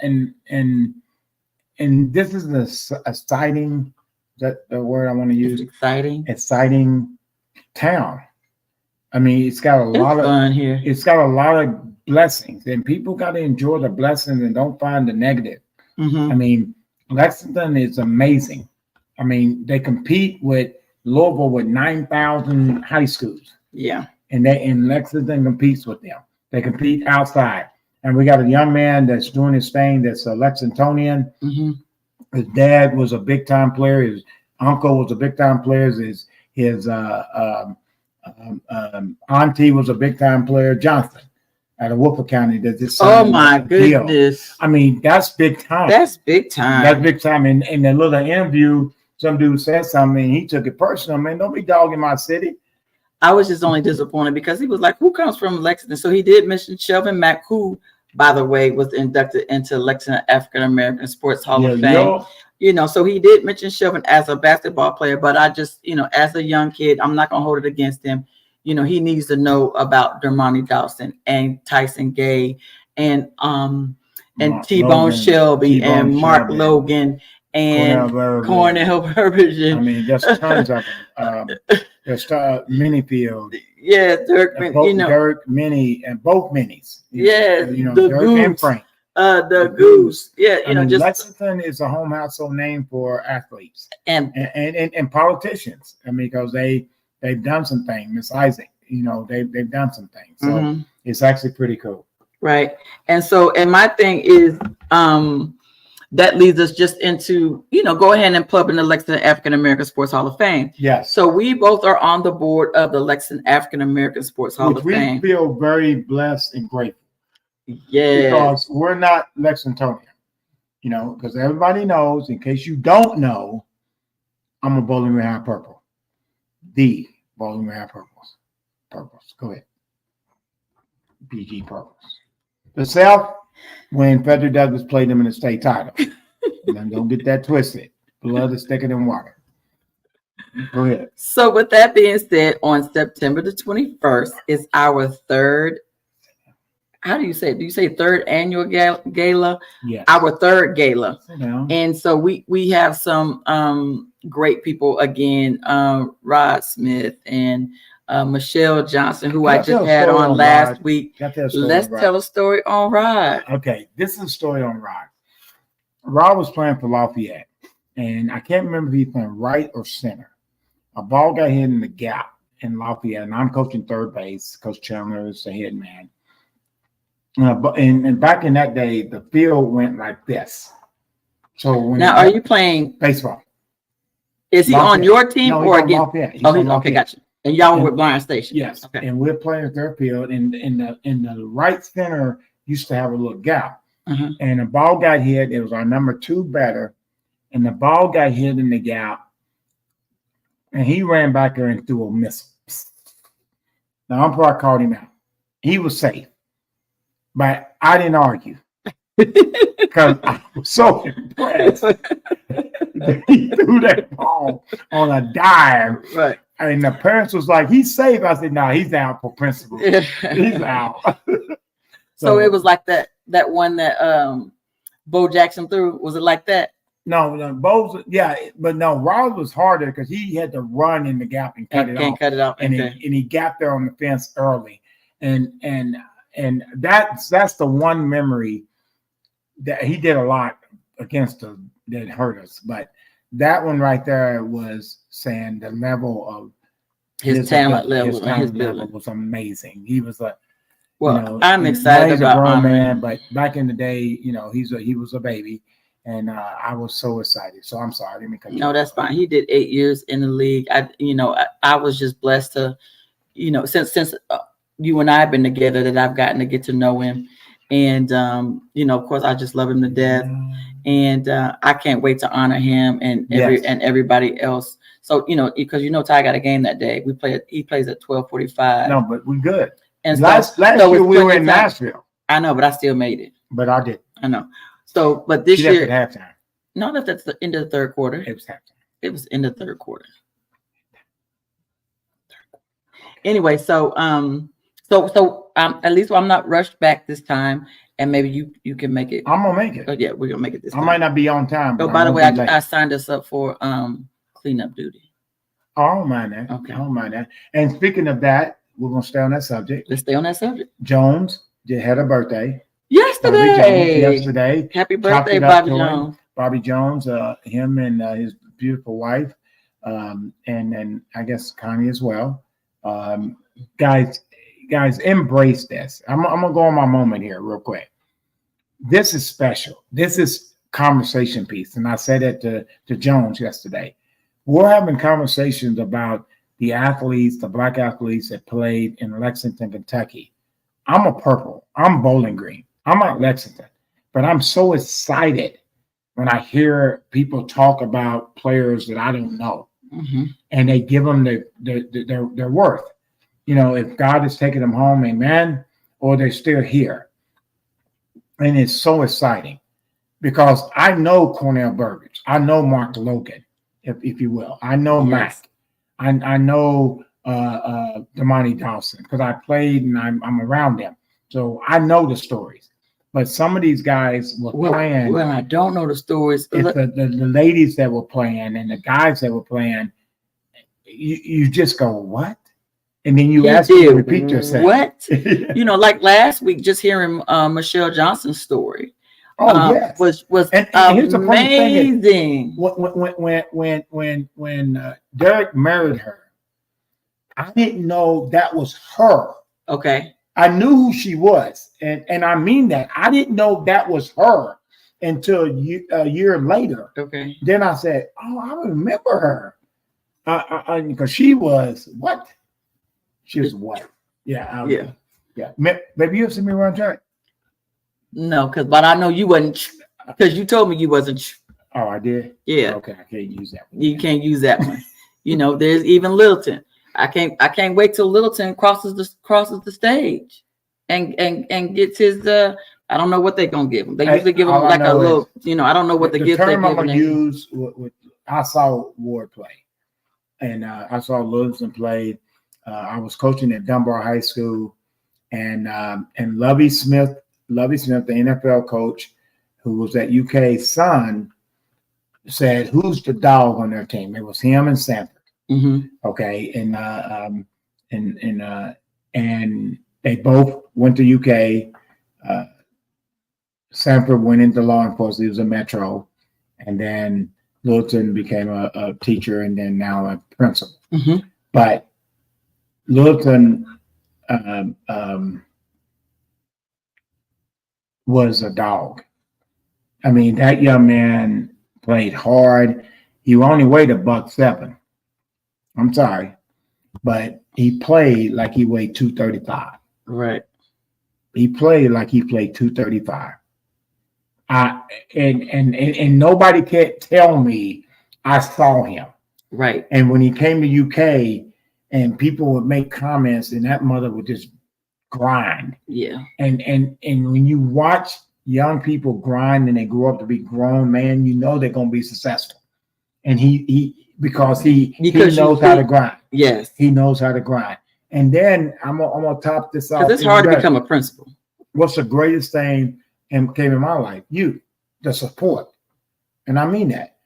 B: this is an exciting. Is that the word I want to use? Exciting town. I mean, it's got a lot of
A: fun here.
B: It's got a lot of blessings, and people got to enjoy the blessings and don't find the negative.
A: Mm-hmm.
B: I mean, Lexington is amazing. I mean, they compete with Louisville with 9,000 high schools.
A: Yeah.
B: And Lexington competes with them. They compete outside. And we got a young man that's doing his thing that's a Lexingtonian.
A: Mm-hmm.
B: His dad was a big time player. His uncle was a big time player. His auntie was a big time player, Johnson, out of Wolfer County.
A: Oh my goodness.
B: I mean, that's big time.
A: That's big time.
B: That's big time. And in the little interview, some dude said something, and he took it personal. Man, don't be dogging my city.
A: I was just only disappointed because he was like, who comes from Lexington? So he did mention Shelvin Mack, who, by the way, was inducted into Lexington African American Sports Hall of Fame. So he did mention Shelvin as a basketball player, but I just, as a young kid, I'm not going to hold it against him. He needs to know about Dermontti Dawson and Tyson Gay and T-Bone Shelby and Mark Logan and Cornell Burbage.
B: I mean, there's tons of them. There's Minifield.
A: Yeah, Dirk,
B: Dirk, Minnie, and both Minis.
A: Yeah,
B: Dirk
A: Goose,
B: and Frank.
A: The Goose. Yeah,
B: Lexington is a home household name for athletes and politicians. I mean, because they've done some things. Miss Isaac, they've done some things. So it's actually pretty cool.
A: Right. And my thing is, that leads us just into, go ahead and plug in the Lexington African American Sports Hall of Fame.
B: Yes.
A: So we both are on the board of the Lexington African American Sports Hall of Fame.
B: We feel very blessed and grateful.
A: Yeah.
B: Because we're not Lexingtonian, because everybody knows, in case you don't know, I'm a Bowling Green High Purple. The Bowling Green High Purples. Go ahead. BG Purples. The South, when Frederick Douglass played them in the state title. Don't get that twisted. Blood is thicker than water. Go ahead.
A: So with that being said, on September the 21st is our third, how do you say it? Do you say third annual gala?
B: Yes.
A: Our third gala.
B: Yeah.
A: And so we have some great people again, Rod Smith and Michelle Johnson, who I just had on last week. Let's tell a story on Rod.
B: Okay, this is a story on Rod. Rod was playing for Lafayette, and I can't remember if he was playing right or center. A ball got hit in the gap in Lafayette, and I'm coaching third base. Coach Chandler is the head man. And back in that day, the field went like this. So now,
A: are you playing
B: baseball?
A: Is he Lafayette on your team or against?
B: Lafayette.
A: He's okay, gotcha. And y'all were with Blind Station.
B: Yes.
A: Okay.
B: And we're playing their field, and in the right center used to have a little gap.
A: Mm-hmm.
B: And the ball got hit. It was our number 2 batter, and the ball got hit in the gap. And he ran back there and threw a missile. The umpire called him out. He was safe. But I didn't argue. Because I was so impressed that he threw that ball on a dime.
A: Right.
B: And the parents was like, he's safe. I said, no, he's out for principle. He's out.
A: So it was like that one that Bo Jackson threw. Was it like that?
B: No, Bose, yeah, but no, Rawls was harder because he had to run in the gap and cut it
A: Can't
B: off.
A: cut it off.
B: And
A: Okay.
B: he got there on the fence early. And that's the one memory that he did a lot against us that hurt us. But that one right there was saying the level of
A: His talent level and his
B: level
A: building.
B: was amazing. He was a
A: Well, I'm excited
B: he's a
A: about
B: grown
A: honoring
B: man,
A: him.
B: but back in the day, he was a baby, and I was so excited. So I'm sorry, let me cut you
A: No,
B: off.
A: that's fine. He did 8 years in the league. I was just blessed to, since you and I have been together, that I've gotten to get to know him, and of course, I just love him to death, and I can't wait to honor him and everybody else. So because Ty got a game that day. He plays at 12:45.
B: No, but we good.
A: And
B: last year we were in Nashville.
A: I know, but I still made it.
B: But I did.
A: I know. So, but this year,
B: at halftime.
A: No, that's the end of the third quarter.
B: It was halftime.
A: It was in the third quarter. Anyway, so at least I'm not rushed back this time, and maybe you can make it.
B: I'm gonna make it.
A: Oh yeah, we're gonna make it this time.
B: I might not be on time.
A: Oh, by the way, I signed us up for cleanup duty.
B: Oh, I don't mind that.
A: Okay.
B: I don't mind that. And speaking of that, we're gonna stay on that subject.
A: Let's stay on that subject.
B: Jones had a birthday.
A: Yesterday. Happy birthday, Bobby Jones.
B: Bobby Jones, him and his beautiful wife, and then I guess Connie as well. Guys, embrace this. I'm gonna go on my moment here real quick. This is special. This is conversation piece, and I said it to Jones yesterday. We're having conversations about the athletes, the Black athletes that played in Lexington, Kentucky. I'm a purple. I'm Bowling Green. I'm at Lexington, but I'm so excited when I hear people talk about players that I don't know, and they give them their worth. If God is taking them home, amen, or they're still here. And it's so exciting because I know Cornell Burgess. I know Mark Logan, if you will. I know Mac. I know Damani Dawson because I played and I'm around them. So I know the stories. But some of these guys were playing.
A: Well, I don't know the stories.
B: It's the ladies that were playing and the guys that were playing, you just go, what? And then you ask them to repeat yourself.
A: What? Like last week, just hearing Michelle Johnson's story.
B: Oh, yes.
A: Was
B: and here's the funny thing is, when Derek married her, I didn't know that was her.
A: Okay.
B: I knew who she was, and I mean that. I didn't know that was her until a year later.
A: Okay.
B: Then I said, "Oh, I remember her," because she was what? She was what? Yeah. Yeah. Maybe you see me run track.
A: No, but I know you wasn't, because you told me you wasn't.
B: Oh, I did.
A: Yeah.
B: Okay, I can't use that one.
A: You can't use that one. There's even Littleton. I can't wait till Littleton crosses the stage and gets his I don't know what they're gonna give him. They usually give him like a little, I don't know what the gift they're giving.
B: I'm gonna use I saw Ward play, and I saw Littleton play. I was coaching at Dunbar High School, and Lovie Smith, the NFL coach, who was at UK's son, said, "Who's the dog on their team?" It was him and Sanford. Okay, and they both went to UK. Sanford went into law enforcement. He was a Metro, and then Littleton became a teacher, and then now a principal. But Littleton was a dog. I mean, that young man played hard. He only weighed $107. I'm sorry, but he played like he weighed 235.
A: Right.
B: He played like he played 235. And nobody can tell me I saw him.
A: Right.
B: And when he came to UK, and people would make comments, and that mother would just grind.
A: Yeah.
B: And when you watch young people grind and they grow up to be grown men, they're gonna be successful. And he knows how to grind.
A: Yes.
B: He knows how to grind. And then I'm gonna top this off.
A: Because it's hard to become a principal. What's
B: the greatest thing came in my life? The support. and I mean that.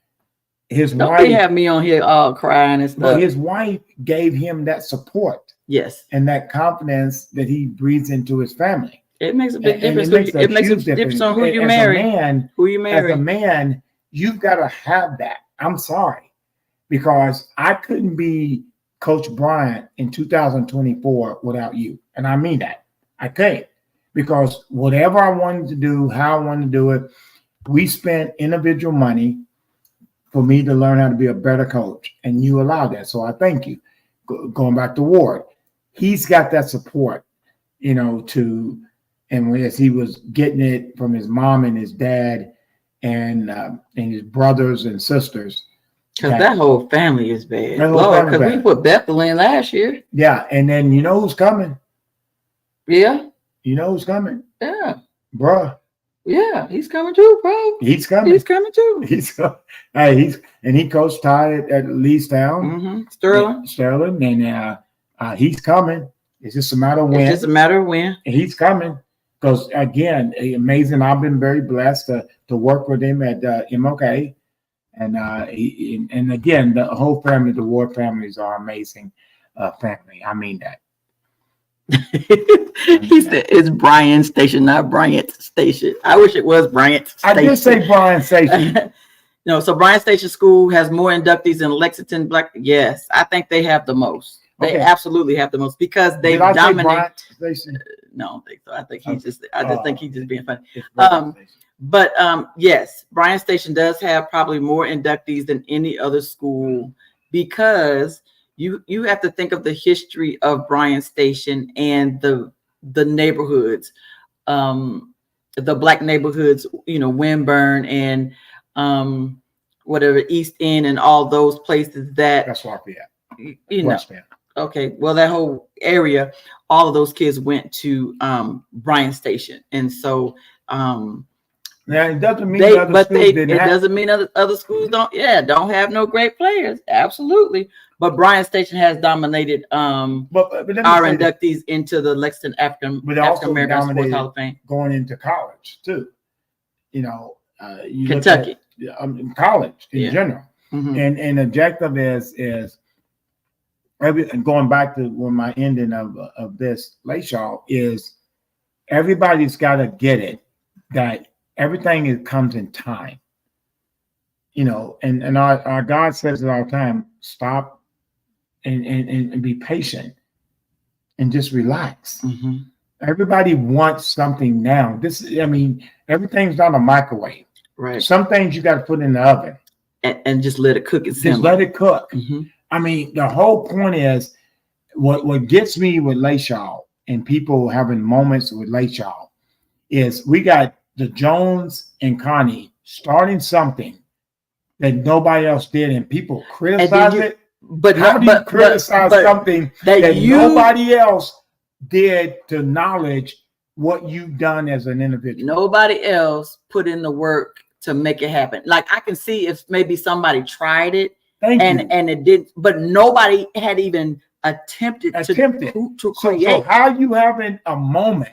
B: His
A: Don't
B: wife
A: have me on here all crying and stuff.
B: But his wife gave him that support.
A: Yes.
B: And that confidence that he breathes into his family.
A: It makes a big difference.
B: It makes a difference
A: on who you marry.
B: As a man, you've got to have that. I'm sorry. Because I couldn't be Coach Bryant in 2024 without you. And I mean that. I can't. Because whatever I wanted to do, how I wanted to do it, we spent individual money for me to learn how to be a better coach. And you allowed that. So I thank you. Going back to Ward, he's got that support, and as he was getting it from his mom and his dad and his brothers and sisters.
A: Because that whole family is bad. Lord, because we put Bethel in last year.
B: Yeah. And then you know who's coming?
A: Yeah.
B: You know who's coming?
A: Yeah.
B: Bruh.
A: Yeah, he's coming too, bro.
B: He's coming.
A: He's coming too.
B: He coached Ty at Leestown. Sterling, and he's coming. It's just a matter of when.
A: It's just a matter of when.
B: And he's coming because again, amazing. I've been very blessed to work with him at MLK, and again, the whole family, the Ward families are amazing family. I mean that.
A: He said it's Bryant Station, not Bryant Station. I wish it was Bryant Station.
B: I did say Bryant Station.
A: No, so Bryant Station School has more inductees than Lexington Black. Yes, I think they have the most. They absolutely have the most because they dominate. No, I don't think so. I think he's just. I just think he's just being funny. Yes, Bryant Station does have probably more inductees than any other school because you have to think of the history of Bryant Station and the neighborhoods, the Black neighborhoods, Winburn and whatever, East End and all those places
B: that's Lafayette.
A: Okay, well, that whole area, all of those kids went to Bryant Station, and so
B: now it doesn't mean doesn't
A: mean other schools don't have no great players. Absolutely. But Bryant Station has dominated our inductees into the Lexington African American Sports Hall of Fame.
B: Going into college too.
A: Kentucky.
B: College in general.
A: Mm-hmm.
B: And objective is and going back to when my ending of this Layshaw is everybody's got to get it that everything comes in time. And our God says it all the time, stop and be patient and just relax.
A: Mm-hmm.
B: Everybody wants something now. Everything's not a microwave.
A: Right.
B: Some things you got to put in the oven.
A: And just let it cook.
B: Just let it cook.
A: Mm-hmm.
B: The whole point is what gets me with Layshaw and people having moments with Layshaw is we got the Jones and Connie starting something that nobody else did, and people criticize it.
A: But
B: how do you criticize something that nobody else did to acknowledge what you've done as an individual?
A: Nobody else put in the work to make it happen. Like I can see if maybe somebody tried it and it didn't, but nobody had even attempted. to create.
B: So how are you having a moment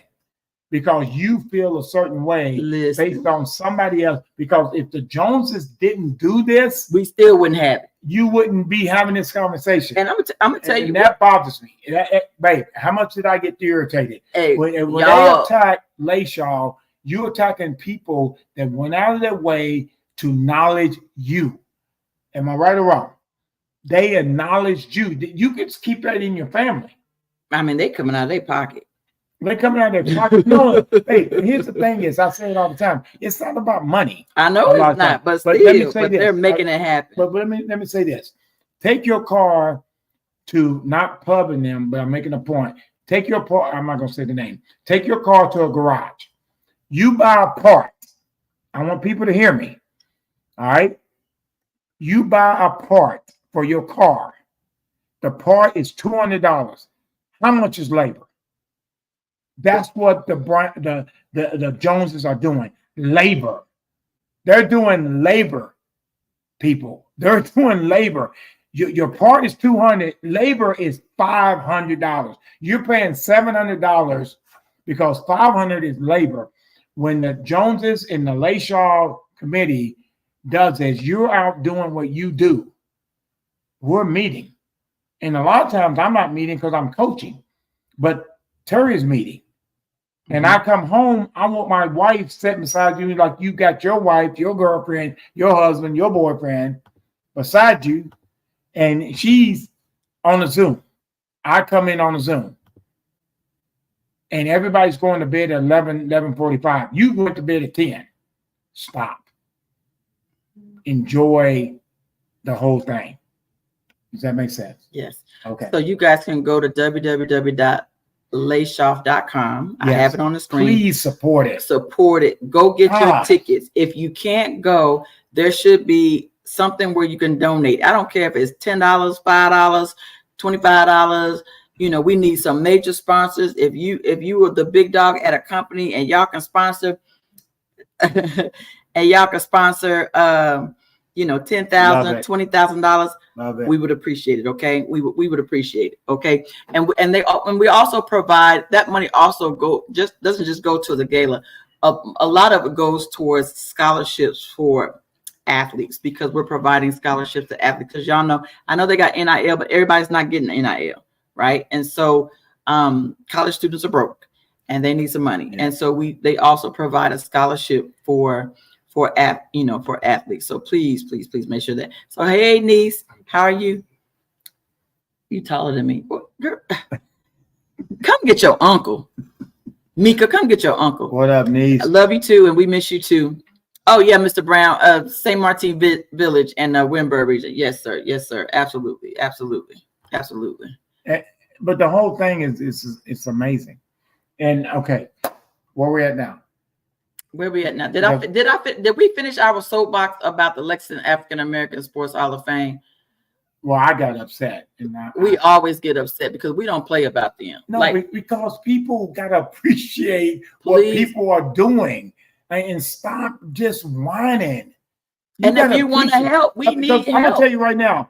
B: because you feel a certain way based on somebody else? Because if the Joneses didn't do this,
A: we still wouldn't have it.
B: You wouldn't be having this conversation.
A: And I'm gonna tell you
B: that bothers me. Babe, how much did I get irritated?
A: Hey,
B: when they attack Layshaw, you're attacking people that went out of their way to acknowledge you. Am I right or wrong? They acknowledged you. You could keep that in your family.
A: They coming out of their pocket.
B: They're coming out of their pocket. No, hey, here's the thing is, I say it all the time. It's not about money.
A: I know it's not, but still, they're making it happen.
B: But let me say this. Take your car to, not pubbing them, but I'm making a point. Take your car, I'm not going to say the name. Take your car to a garage. You buy a part. I want people to hear me. All right? You buy a part for your car. The part is $200. How much is labor? That's what the Joneses are doing. Labor. They're doing labor, people. They're doing labor. Your part is $200. Labor is $500. You're paying $700 because $500 is labor. When the Joneses and the Layshaw committee does is you're out doing what you do. We're meeting. And a lot of times I'm not meeting because I'm coaching, but Terry's meeting. And I come home, I want my wife sitting beside you like you got your wife, your girlfriend, your husband, your boyfriend beside you, and she's on a Zoom. I come in on a Zoom. And everybody's going to bed at 11:45. You go to bed at 10. Stop. Enjoy the whole thing. Does that make sense?
A: Yes.
B: Okay.
A: So you guys can go to www.layshoff.com. I have it on the screen.
B: Please support it.
A: Support it. Go get your tickets. If you can't go, there should be something where you can donate. I don't care if it's $10, $5, $25. You know, we need some major sponsors. If you are the big dog at a company and y'all can sponsor $10,000, $20,000, we would appreciate it. Okay, we would appreciate it. Okay, and we also provide that money. Also doesn't just go to the gala. A lot of it goes towards scholarships for athletes, because we're providing scholarships to athletes. Because y'all know, I know they got NIL, but everybody's not getting NIL, right? And so college students are broke and they need some money, and so they also provide a scholarship for athletes. So please make sure that. So hey, niece, how are you? You taller than me. Girl, come get your uncle. Mika, come get your uncle.
B: What up, niece?
A: I love you too, and we miss you too. Oh yeah, Mr. Brown, St. Martin Village and Wimberg region. Yes, sir. Absolutely.
B: But the whole thing it's amazing. And okay, where we at now?
A: Did we finish our soapbox about the Lexington African American Sports Hall of Fame?
B: Well, I got upset.
A: We always get upset because we don't play about them.
B: No, because people gotta appreciate what people are doing and stop just whining.
A: And if you want to help, we need help.
B: I'm gonna tell you right now.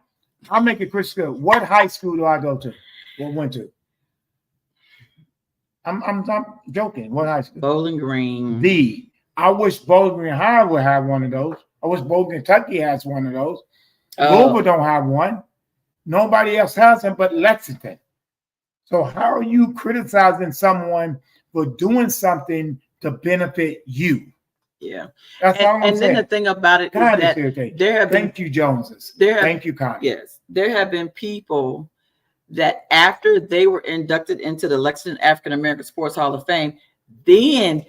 B: I'll make it crystal clear. What high school do I go to? Or went to? I'm joking. What high school?
A: Bowling Green.
B: I wish Bowling Green High would have one of those. I wish Bowling Kentucky has one of those. Louisville don't have one. Nobody else has them but Lexington. So how are you criticizing someone for doing something to benefit you?
A: Yeah.
B: That's all I'm saying.
A: And then the thing about it is that there have been,
B: thank you, Joneses. Thank you, Connie.
A: Yes. There have been people that after they were inducted into the Lexington African American Sports Hall of Fame, then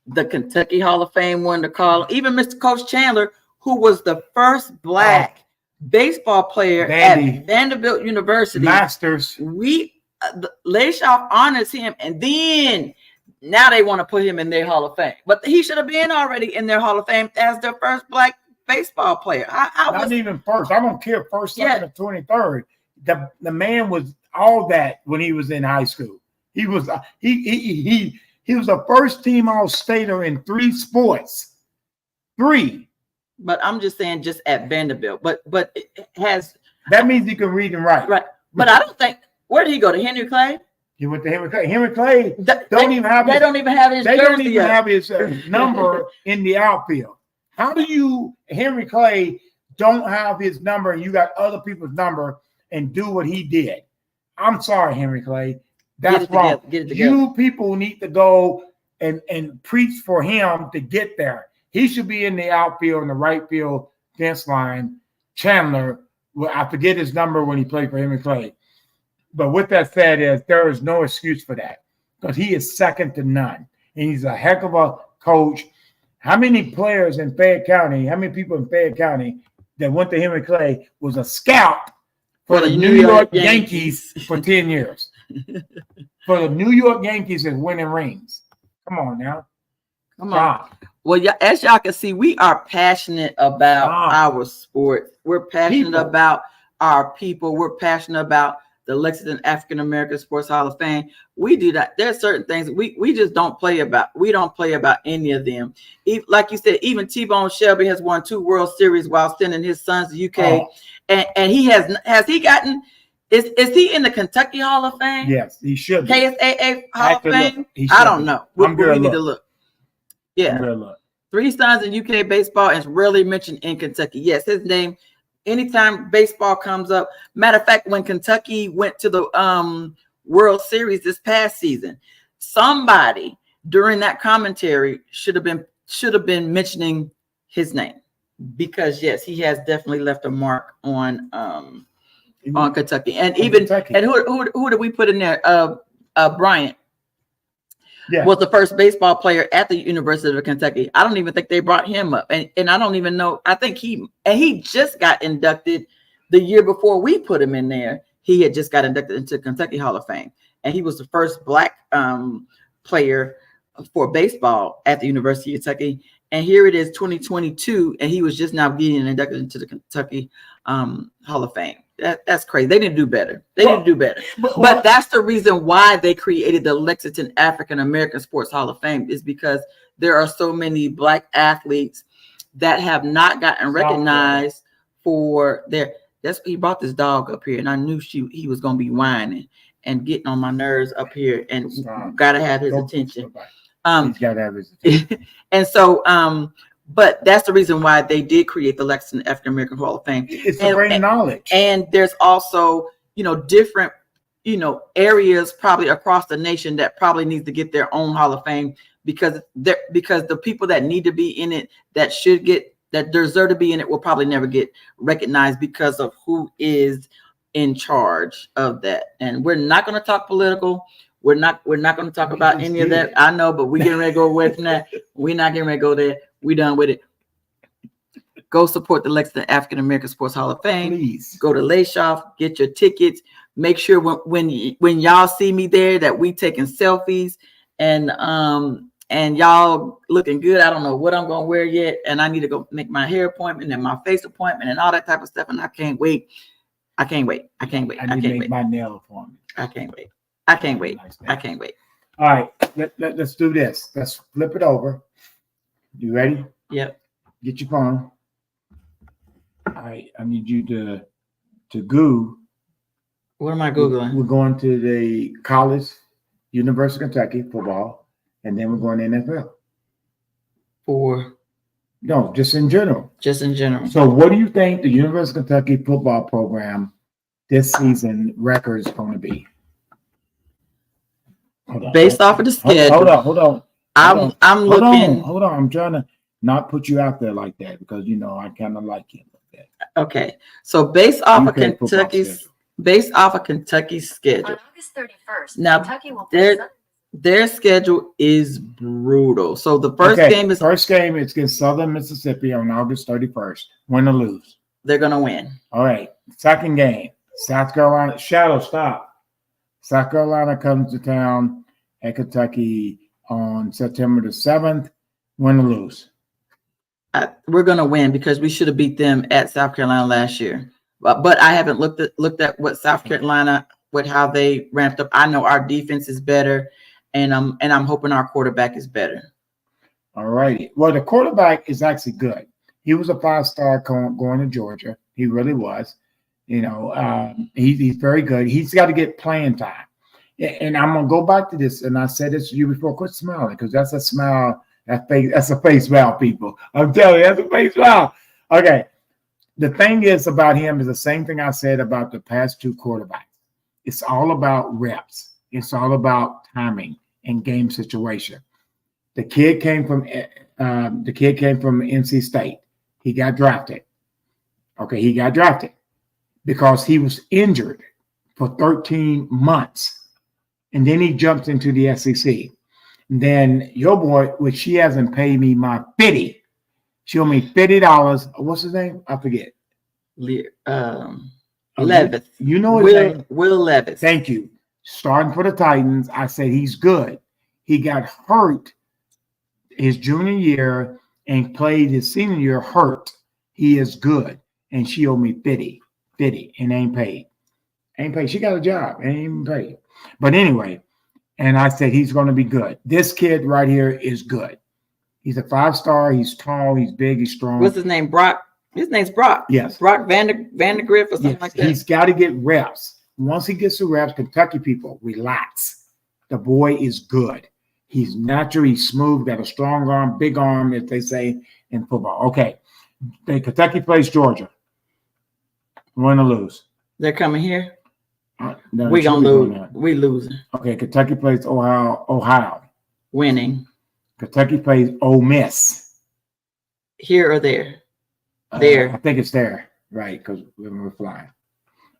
A: the Kentucky Hall of Fame wanted to call even Mr. Coach Chandler, who was the first Black baseball player at Vanderbilt University.
B: Masters.
A: Layshoff honors him, and then now they want to put him in their Hall of Fame. But he should have been already in their Hall of Fame as their first Black baseball player.
B: Not even first. I don't care first, second, or 23rd. The man was all that when he was in high school. He was he was a first team All-Stater in 3 sports. 3.
A: But I'm just saying, just at Vanderbilt. But it has,
B: that means he can read and write.
A: Right. But I don't think, where did he go? To Henry Clay?
B: He went to Henry Clay. Henry Clay
A: don't even have his
B: number in the outfield. How do you, Henry Clay, don't have his number and you got other people's number and do what he did? I'm sorry, Henry Clay. That's wrong. You people need to go and preach for him to get there. He should be in the outfield and the right field fence line. Chandler, I forget his number when he played for Henry Clay. But with that said, there is no excuse for that because he is second to none. And he's a heck of a coach. How many players in Fayette County, how many people in Fayette County that went to Henry Clay was a scout for the New York Yankees for 10 years? For the New York Yankees is winning rings. Come on now. Come on.
A: Well, as y'all can see, we are passionate about our sport. We're passionate about our people. We're passionate about the Lexington African American Sports Hall of Fame. We do that. There's certain things we just don't play about. We don't play about any of them. Like you said, even T-Bone Shelby has won 2 World Series while sending his sons to UK. And he has he gotten, is he in the Kentucky Hall of Fame?
B: Yes, he should be.
A: KSAA Hall of Fame? I don't know. We need to look. Yeah. 3 sons in UK baseball and is rarely mentioned in Kentucky. Yes, his name, anytime baseball comes up. Matter of fact, when Kentucky went to the World Series this past season, somebody during that commentary should have been mentioning his name, because yes, he has definitely left a mark on Kentucky. And even Kentucky. And who did we put in there? Bryant. Yeah. Was the first baseball player at the University of Kentucky. I don't even think they brought him up. And I don't even know. I think he just got inducted the year before we put him in there. He had just got inducted into Kentucky Hall of Fame. And he was the first Black player for baseball at the University of Kentucky. And here it is 2022. And he was just now getting inducted into the Kentucky Hall of Fame. That's crazy. They didn't do better. They didn't do better. But that's the reason why they created the Lexington African American Sports Hall of Fame, is because there are so many Black athletes that have not gotten recognized for their. He brought this dog up here, and I knew he was going to be whining and getting on my nerves up here, and got to have his attention.
B: He's got to have his attention.
A: And so, but that's the reason why they did create the Lexington African American Hall of Fame.
B: It's to bring knowledge.
A: And there's also, different, areas probably across the nation that probably needs to get their own Hall of Fame, because the people that need to be in it, that deserve to be in it, will probably never get recognized because of who is in charge of that. And we're not going to talk political. We're not going to talk about any of that. I know, but we're getting ready to go away from that. We're not getting ready to go there. We done with it. Go support the Lexington African American Sports Hall of Fame.
B: Please
A: go to Layshoff, get your tickets. Make sure when y'all see me there that we taking selfies, and y'all looking good. I don't know what I'm gonna wear yet, and I need to go make my hair appointment and my face appointment and all that type of stuff. And I can't wait. I can't wait.
B: I need to make my nail appointment.
A: I can't wait. I can't wait. I can't wait.
B: All right, let's do this. Let's flip it over. You ready?
A: Yep.
B: Get your phone. All right, I need you to Google.
A: What am I Googling?
B: We're going to the college, University of Kentucky football, and then we're going to NFL. No, just in general.
A: Just in general.
B: So what do you think the University of Kentucky football program this season record is going to be?
A: Based off of the schedule.
B: Hold on.
A: I'm looking.
B: Hold on. I'm trying to not put you out there like that, because I kind of like you like that.
A: Okay. So based off of Kentucky's schedule.
C: On August 31st,
A: now
C: Kentucky will
A: their schedule is brutal. So the first game is
B: against Southern Mississippi on August 31st. Win or lose?
A: They're gonna win.
B: All right. Second game, South Carolina. Shadow, stop. South Carolina comes to town at Kentucky on September the 7th. Win or lose?
A: We're going to win, because we should have beat them at South Carolina last year. But I haven't looked at what South Carolina, how they ramped up. I know our defense is better, and I'm hoping our quarterback is better.
B: All righty. Well, the quarterback is actually good. He was a 5-star going to Georgia. He really was. He's very good. He's got to get playing time. And I'm going to go back to this, and I said this to you before. Quit smiling, because that's a smile. That's a face valve, people. I'm telling you, that's a face valve. Okay. The thing is about him is the same thing I said about the past 2 quarterbacks. It's all about reps. It's all about timing and game situation. The kid came from NC State. He got drafted. Okay, he got drafted because he was injured for 13 months. And then he jumped into the SEC. And then your boy, which she hasn't paid me my 50, she owed me $50. What's his name? I forget.
A: Levis.
B: You know his name?
A: Will Levis.
B: Thank you. Starting for the Titans, I said he's good. He got hurt his junior year and played his senior year hurt. He is good. And she owed me 50, and ain't paid. Ain't paid. She got a job and ain't even paid. But anyway, and I said he's going to be good. This kid right here is good. He's a 5-star. He's tall. He's big. He's strong.
A: What's his name? Brock. His name's Brock.
B: Yes.
A: Brock Vandergriff or something like that.
B: He's got to get reps. Once he gets the reps, Kentucky people, relax. The boy is good. He's naturally smooth, got a strong arm, big arm, as they say in football. Okay. Kentucky plays Georgia. Win or lose?
A: They're coming here.
B: No,
A: We gonna lose. We losing.
B: Okay, Kentucky plays Ohio.
A: Winning.
B: Kentucky plays Ole Miss.
A: Here or there? There.
B: I think it's there, right? Because we're flying.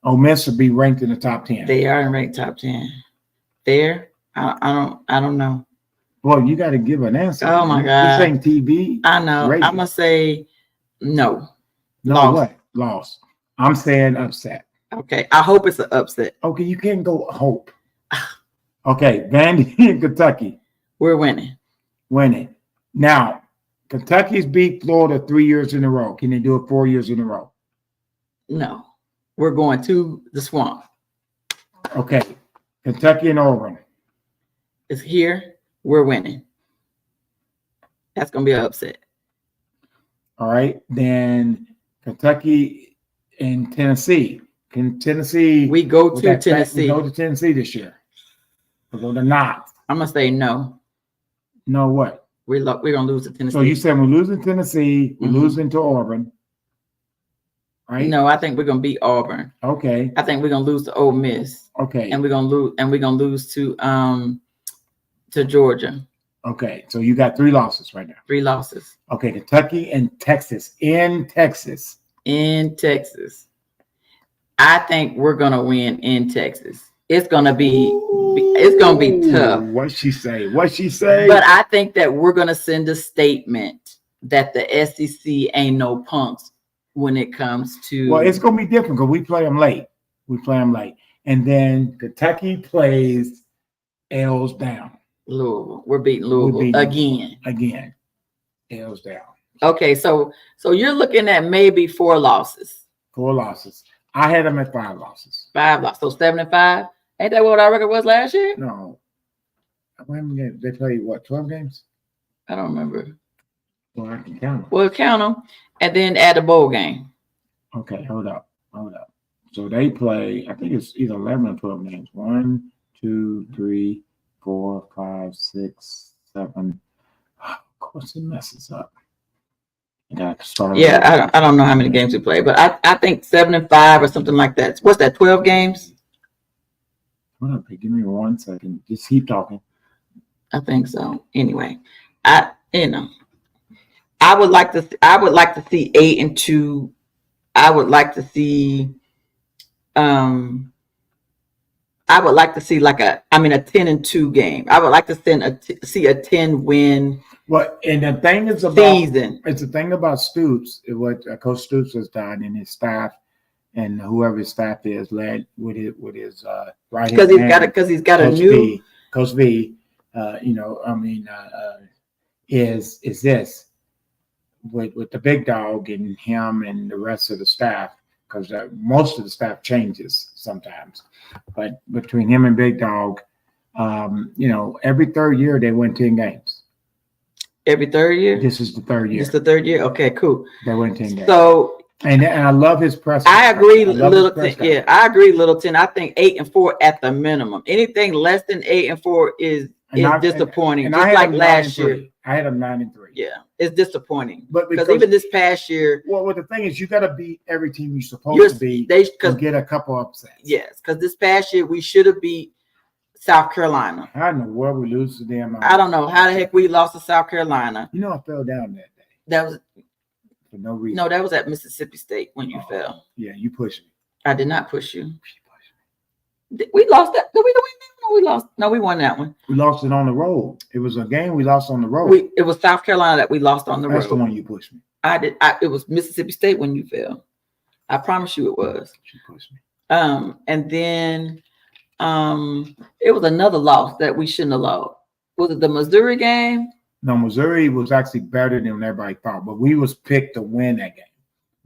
B: Ole Miss will be ranked in the top 10.
A: They are ranked top 10. There? I don't know.
B: Well, you got to give an answer.
A: Oh my God!
B: This ain't TV.
A: I know.
B: Radio.
A: I'm gonna say no.
B: No,
A: loss.
B: what? Loss. I'm saying upset.
A: Okay, I hope it's an upset.
B: Okay, you can't go hope. Okay, Vandy and Kentucky.
A: We're winning.
B: Winning. Now, Kentucky's beat Florida 3 years in a row. Can they do it 4 years in a row?
A: No, we're going to the swamp.
B: Okay, Kentucky and Auburn.
A: It's here. We're winning. That's gonna be an upset.
B: All right, then Kentucky and Tennessee. Can Tennessee?
A: We go to Tennessee.
B: We go to Tennessee this year. We go to not.
A: I'm gonna say no.
B: No what?
A: We're gonna lose to Tennessee.
B: So you said we're losing Tennessee. We're losing to Auburn. Right?
A: No, I think we're gonna beat Auburn.
B: Okay.
A: I think we're gonna lose to Ole Miss.
B: Okay.
A: And we're gonna lose to Georgia.
B: Okay. So you got 3 losses right now.
A: 3 losses.
B: Okay, Kentucky and Texas. In Texas.
A: I think we're gonna win in Texas. It's gonna be tough.
B: What she say?
A: But I think that we're gonna send a statement that the SEC ain't no punks when it comes to.
B: Well, it's gonna be different because we play them late. And then Kentucky plays L's down.
A: Louisville. We're beating Louisville again.
B: L's down.
A: Okay, so you're looking at maybe 4 losses.
B: 4 losses. I had them at 5 losses.
A: 5 losses. So 7-5. Ain't that what our record was last year?
B: No. They played what, 12 games?
A: I don't remember.
B: Well, I can count them.
A: We'll count them and then add a bowl game.
B: Okay, hold up. So they play, I think it's either 11 or 12 games. 1, 2, 3, 4, 5, 6, 7. Of course, it messes up.
A: Yeah, I don't know how many games we play, but I think 7-5 or something like that. What's that? 12 games?
B: Hold up, give me 1 second. Just keep talking.
A: I think so. Anyway, I would like to see 8-2. I would like to see like a 10-2 game. I would like to see a 10-win.
B: Well, and the thing is about
A: season.
B: It's the thing about Stoops, what Coach Stoops has done, and his staff, and whoever his staff is, led with his right hand. Because
A: he's got a new
B: Coach V. Is this with the big dog and him and the rest of the staff, because most of the staff changes sometimes, but between him and Big Dog, every 3rd year they win 10 games.
A: Every 3rd year?
B: This is the 3rd year.
A: It's the 3rd year? Okay, cool.
B: They win 10 games.
A: So,
B: and I love his press.
A: I agree, Littleton. Yeah, I agree, Littleton. I think 8-4 at the minimum. Anything less than 8-4 is disappointing.
B: And
A: just like last year.
B: I had them 9-3.
A: Yeah, it's disappointing.
B: But because
A: even this past year.
B: Well, the thing is, you got to beat every team you're supposed to beat to get a couple upsets.
A: Yes, because this past year we should have beat South Carolina.
B: I don't know where we lose to them.
A: I don't know how the heck we lost to South Carolina.
B: I fell down that day.
A: That was
B: for no reason.
A: No, that was at Mississippi State when you fell.
B: Yeah, you pushed me.
A: I did not push you. We lost that. Did we win that one? We lost. No, we won that one.
B: We lost it on the road. It was a game we lost on the road.
A: It was South Carolina that we lost on the road.
B: That's the one you pushed me.
A: I did. It was Mississippi State when you fell. I promise you it was.
B: She pushed me.
A: And then it was another loss that we shouldn't have lost. Was it the Missouri game?
B: No, Missouri was actually better than everybody thought, but we was picked to win that game.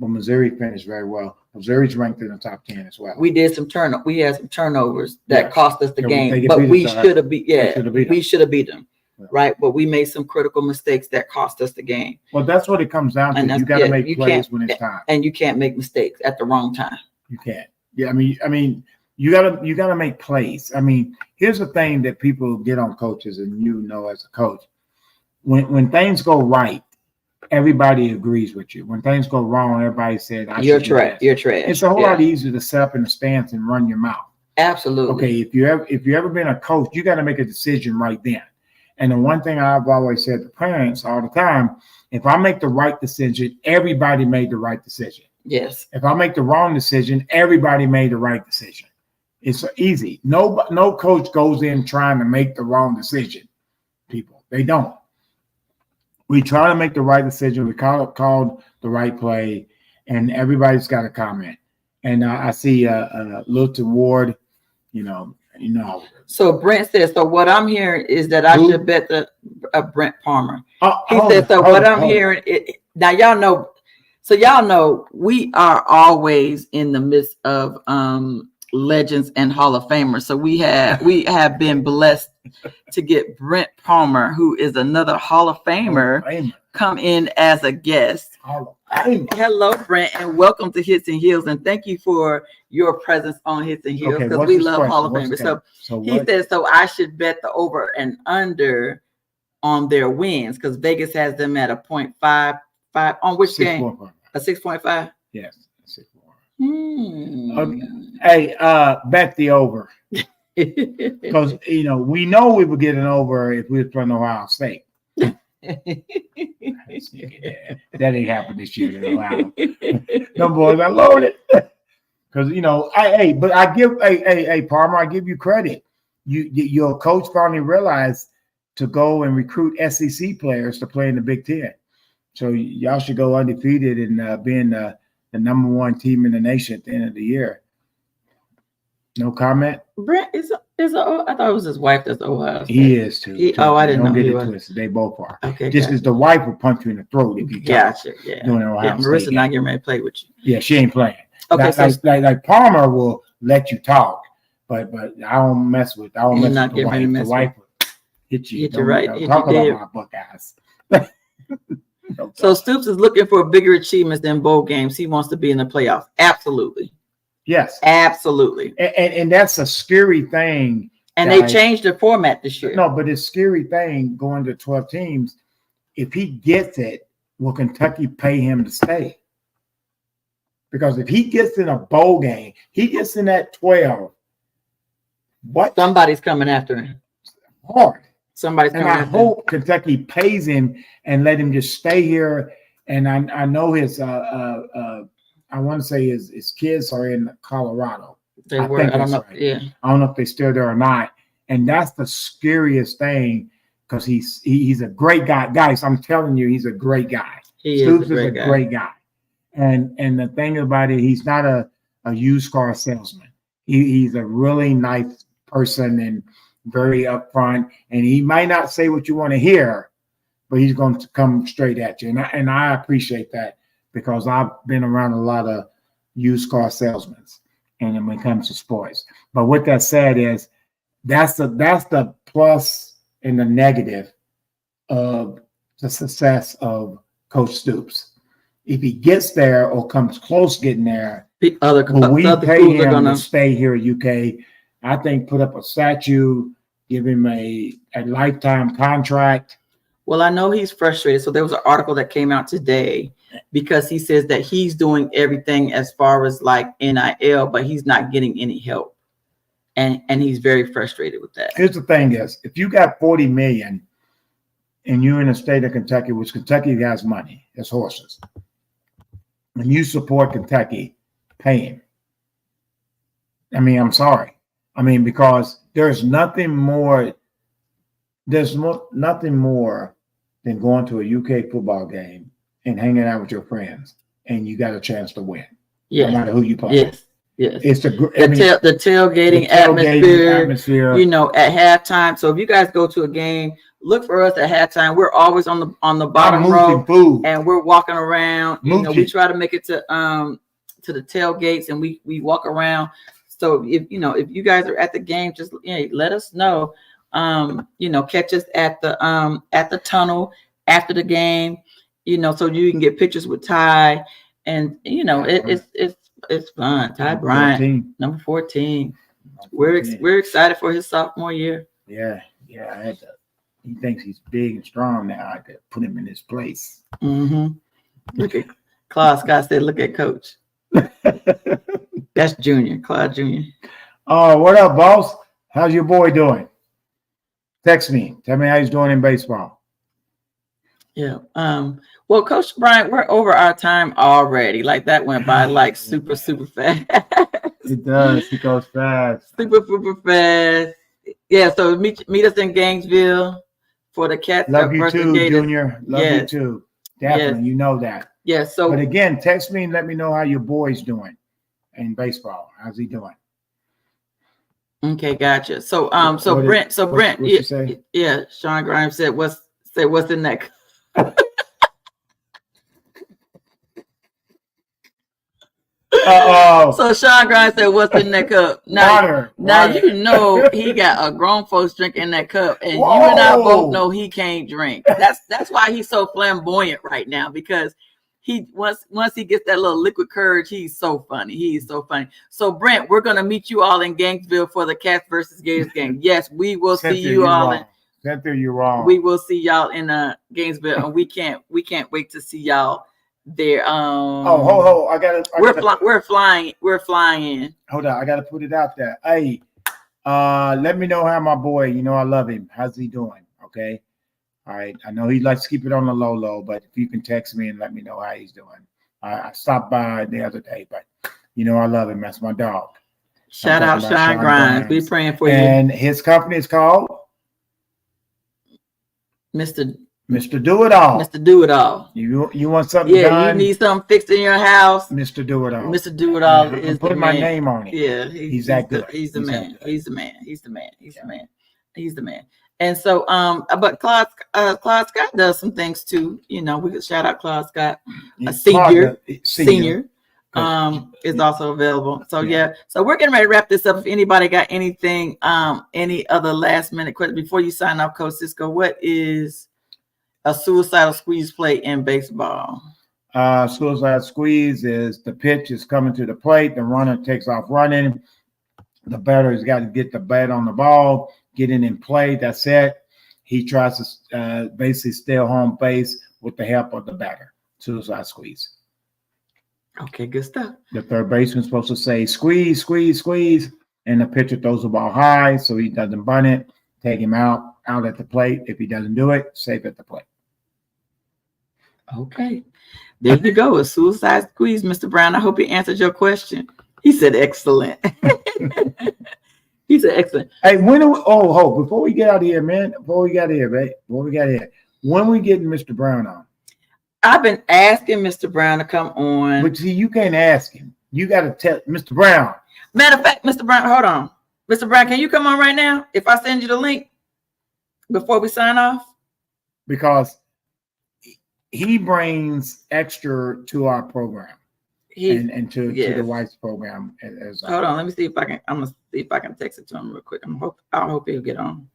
B: But Missouri finished very well. Missouri's ranked in the top 10 as well.
A: We did some We had some turnovers that cost us the game,
B: but
A: we should have beat. Yeah, we should have beat them.
B: Yeah.
A: Right, but we made some critical mistakes that cost us the game.
B: Well, that's what it comes down to. You got to make plays when it's time,
A: and you can't make mistakes at the wrong time.
B: You can't. Yeah, I mean, You gotta make plays. I mean, here's the thing that people get on coaches, and you know as a coach, when things go right, everybody agrees with you. When things go wrong, everybody says,
A: You're trash. You're trash.
B: It's a whole lot easier to sit up in the stands and run your mouth.
A: Absolutely.
B: Okay, if you ever been a coach, you got to make a decision right then. And the one thing I've always said to parents all the time, if I make the right decision, everybody made the right decision.
A: Yes.
B: If I make the wrong decision, everybody made the right decision. It's easy. No coach goes in trying to make the wrong decision. People, they don't. We try to make the right decision. We called the right play, and everybody's got a comment. And I see Lilton Ward, you know.
A: So Brent says, so what I'm hearing is that I should bet the Brent Palmer. He said, so what I'm hearing, now y'all know, so y'all know we are always in the midst of legends and Hall of Famers. So we have been blessed to get Brent Palmer, who is another Hall of Famer, come in as a guest. Hello, Brent, and welcome to Hits and Heels, and thank you for your presence on Hits and Heels, because we love Hall of Famers. So he says, so I should bet the over and under on their wins, because Vegas has them at a 0.55 on which game? A 6.5?
B: Yes. Okay. Hey, bet the over. Because we know we would get an over if we were playing Ohio State. That ain't happened this year in Ohio. No, boys, I load it. Because but I give Palmer, I give you credit. Your coach finally realized to go and recruit SEC players to play in the Big Ten. So y'all should go undefeated and being the number one team in the nation at the end of the year. No comment?
A: Brent I thought it was his wife that's Ohio State.
B: He is too.
A: I didn't know
B: get
A: he
B: it
A: was.
B: Twisted. They both are.
A: Okay.
B: Just as the wife will punch you in the throat if you
A: gotcha. Yeah.
B: Doing Ohio State.
A: Marissa not getting ready to play with you.
B: Yeah, she ain't playing.
A: Okay.
B: Like Palmer will let you talk, but I don't mess with. I don't mess with the wife. The wife will hit you.
A: Hit you right.
B: Talk about my Buckeyes.
A: So Stoops is looking for bigger achievements than bowl games. He wants to be in the playoffs. Absolutely.
B: Yes.
A: Absolutely.
B: And that's a scary thing.
A: And they changed the format this year.
B: No, but it's a scary thing going to 12 teams. If he gets it, will Kentucky pay him to stay? Because if he gets in a bowl game, he gets in that 12. What?
A: Somebody's coming after him.
B: Hard.
A: Somebody's coming after him.
B: And I hope Kentucky pays him and let him just stay here. And I know his I want to say his kids are in Colorado.
A: They were. I don't know. Right. Yeah.
B: I don't know if they're still there or not. And that's the scariest thing, because he's a great guy. Guys, I'm telling you, he's a great guy. Stoops is a great guy. And the thing about it, he's not a used car salesman. He's a really nice person and very upfront. And he might not say what you want to hear, but he's going to come straight at you. And I appreciate that, because I've been around a lot of used car salesmen, and when it comes to sports. But with that said, is that's the plus and the negative of the success of Coach Stoops. If he gets there or comes close getting there, we pay him to stay here at UK. I think put up a statue, give him a lifetime contract.
A: Well, I know he's frustrated. So there was an article that came out today, because he says that he's doing everything as far as like NIL, but he's not getting any help. And he's very frustrated with that.
B: Here's the thing is, if you got $40 million and you're in the state of Kentucky, which Kentucky has money, it's horses, and you support Kentucky, pay him. I mean, I'm sorry. I mean, because there's nothing more than going to a UK football game and hanging out with your friends, and you got a chance to win.
A: Yeah.
B: No matter who you play.
A: Yes.
B: It's the
A: tailgating atmosphere, at halftime. So if you guys go to a game, look for us at halftime. We're always on the bottom row, and we're walking around. We try to make it to the tailgates, and we walk around. So if you guys are at the game, just let us know. Catch us at the tunnel after the game. So you can get pictures with Ty, and it's fun. Ty Bryant, number 14. We're excited for his sophomore year.
B: Yeah. He thinks he's big and strong now. I could put him in his place.
A: Mm-hmm. Look at Claude Scott said, "Look at Coach." That's Junior, Claude Junior.
B: Oh, what up, boss? How's your boy doing? Text me. Tell me how he's doing in baseball.
A: Yeah. Well, Coach Bryant, we're over our time already. Like that went by like super fast.
B: It does. It goes fast.
A: Super fast. Yeah. So meet us in Gainesville for the Cats.
B: Love you too, Junior. Love you too. Definitely.
A: Yes.
B: You know that.
A: Yeah. So,
B: but again, text me and let me know how your boy's doing in baseball. How's he doing?
A: Okay, gotcha. So Brent, yeah, Sean Grimes said, what's in that? So Sean Grimes said, "What's in that cup?" Now you know he got a grown folks drink in that cup, and you and I both know he can't drink. That's why he's so flamboyant right now, because he once he gets that little liquid courage, he's so funny. He's so funny. So Brent, we're gonna meet you all in Gainesville for the Cats versus Gators game. Yes, we will see you all.
B: Cynthia, you're wrong.
A: We will see y'all in Gainesville, and we can't wait to see y'all there. We're flying in.
B: Hold on, I gotta put it out there. Hey, let me know how my boy, you know I love him. How's he doing? Okay. All right. I know he likes to keep it on the low, but if you can text me and let me know how he's doing. I stopped by the other day, but you know I love him. That's my dog.
A: Shout out Sean Grimes. We praying for you.
B: And his company is called
A: Mr.
B: Do It All.
A: Mr. Do It All.
B: You want something done?
A: Yeah, you need something fixed in your house.
B: Mr. Do It All.
A: Mr. Do It All is
B: put my name on it.
A: Yeah,
B: he's that good.
A: He's the man. He's the man. He's the man. And so, but Claude Scott does some things too. You know, we could shout out Claude Scott, a senior. Is also available. So yeah. So we're getting ready to wrap this up. If anybody got anything, any other last minute question before you sign off, Coach Cisco, what is a suicidal squeeze play in baseball?
B: Suicide squeeze is the pitch is coming to the plate. The runner takes off running. The batter has got to get the bat on the ball, get it in play. That's it. He tries to basically steal home base with the help of the batter. Suicide squeeze.
A: Okay, good stuff.
B: The third baseman's supposed to say squeeze, squeeze, squeeze, and the pitcher throws the ball high so he doesn't bunt it. Take him out at the plate. If he doesn't do it, safe at the plate.
A: Okay. There you go. A suicide squeeze, Mr. Brown. I hope he answered your question. He said excellent. He said excellent.
B: Hey, before we get out of here, man, when we getting Mr. Brown on?
A: I've been asking Mr. Brown to come on.
B: But see, you can't ask him. You got to tell Mr. Brown.
A: Matter of fact, Mr. Brown, hold on. Mr. Brown, can you come on right now if I send you the link before we sign off?
B: Because he brings extra to our program and to the White's program.
A: Hold on, let me see if I can. I'm gonna see if I can text it to him real quick. I hope he'll get on.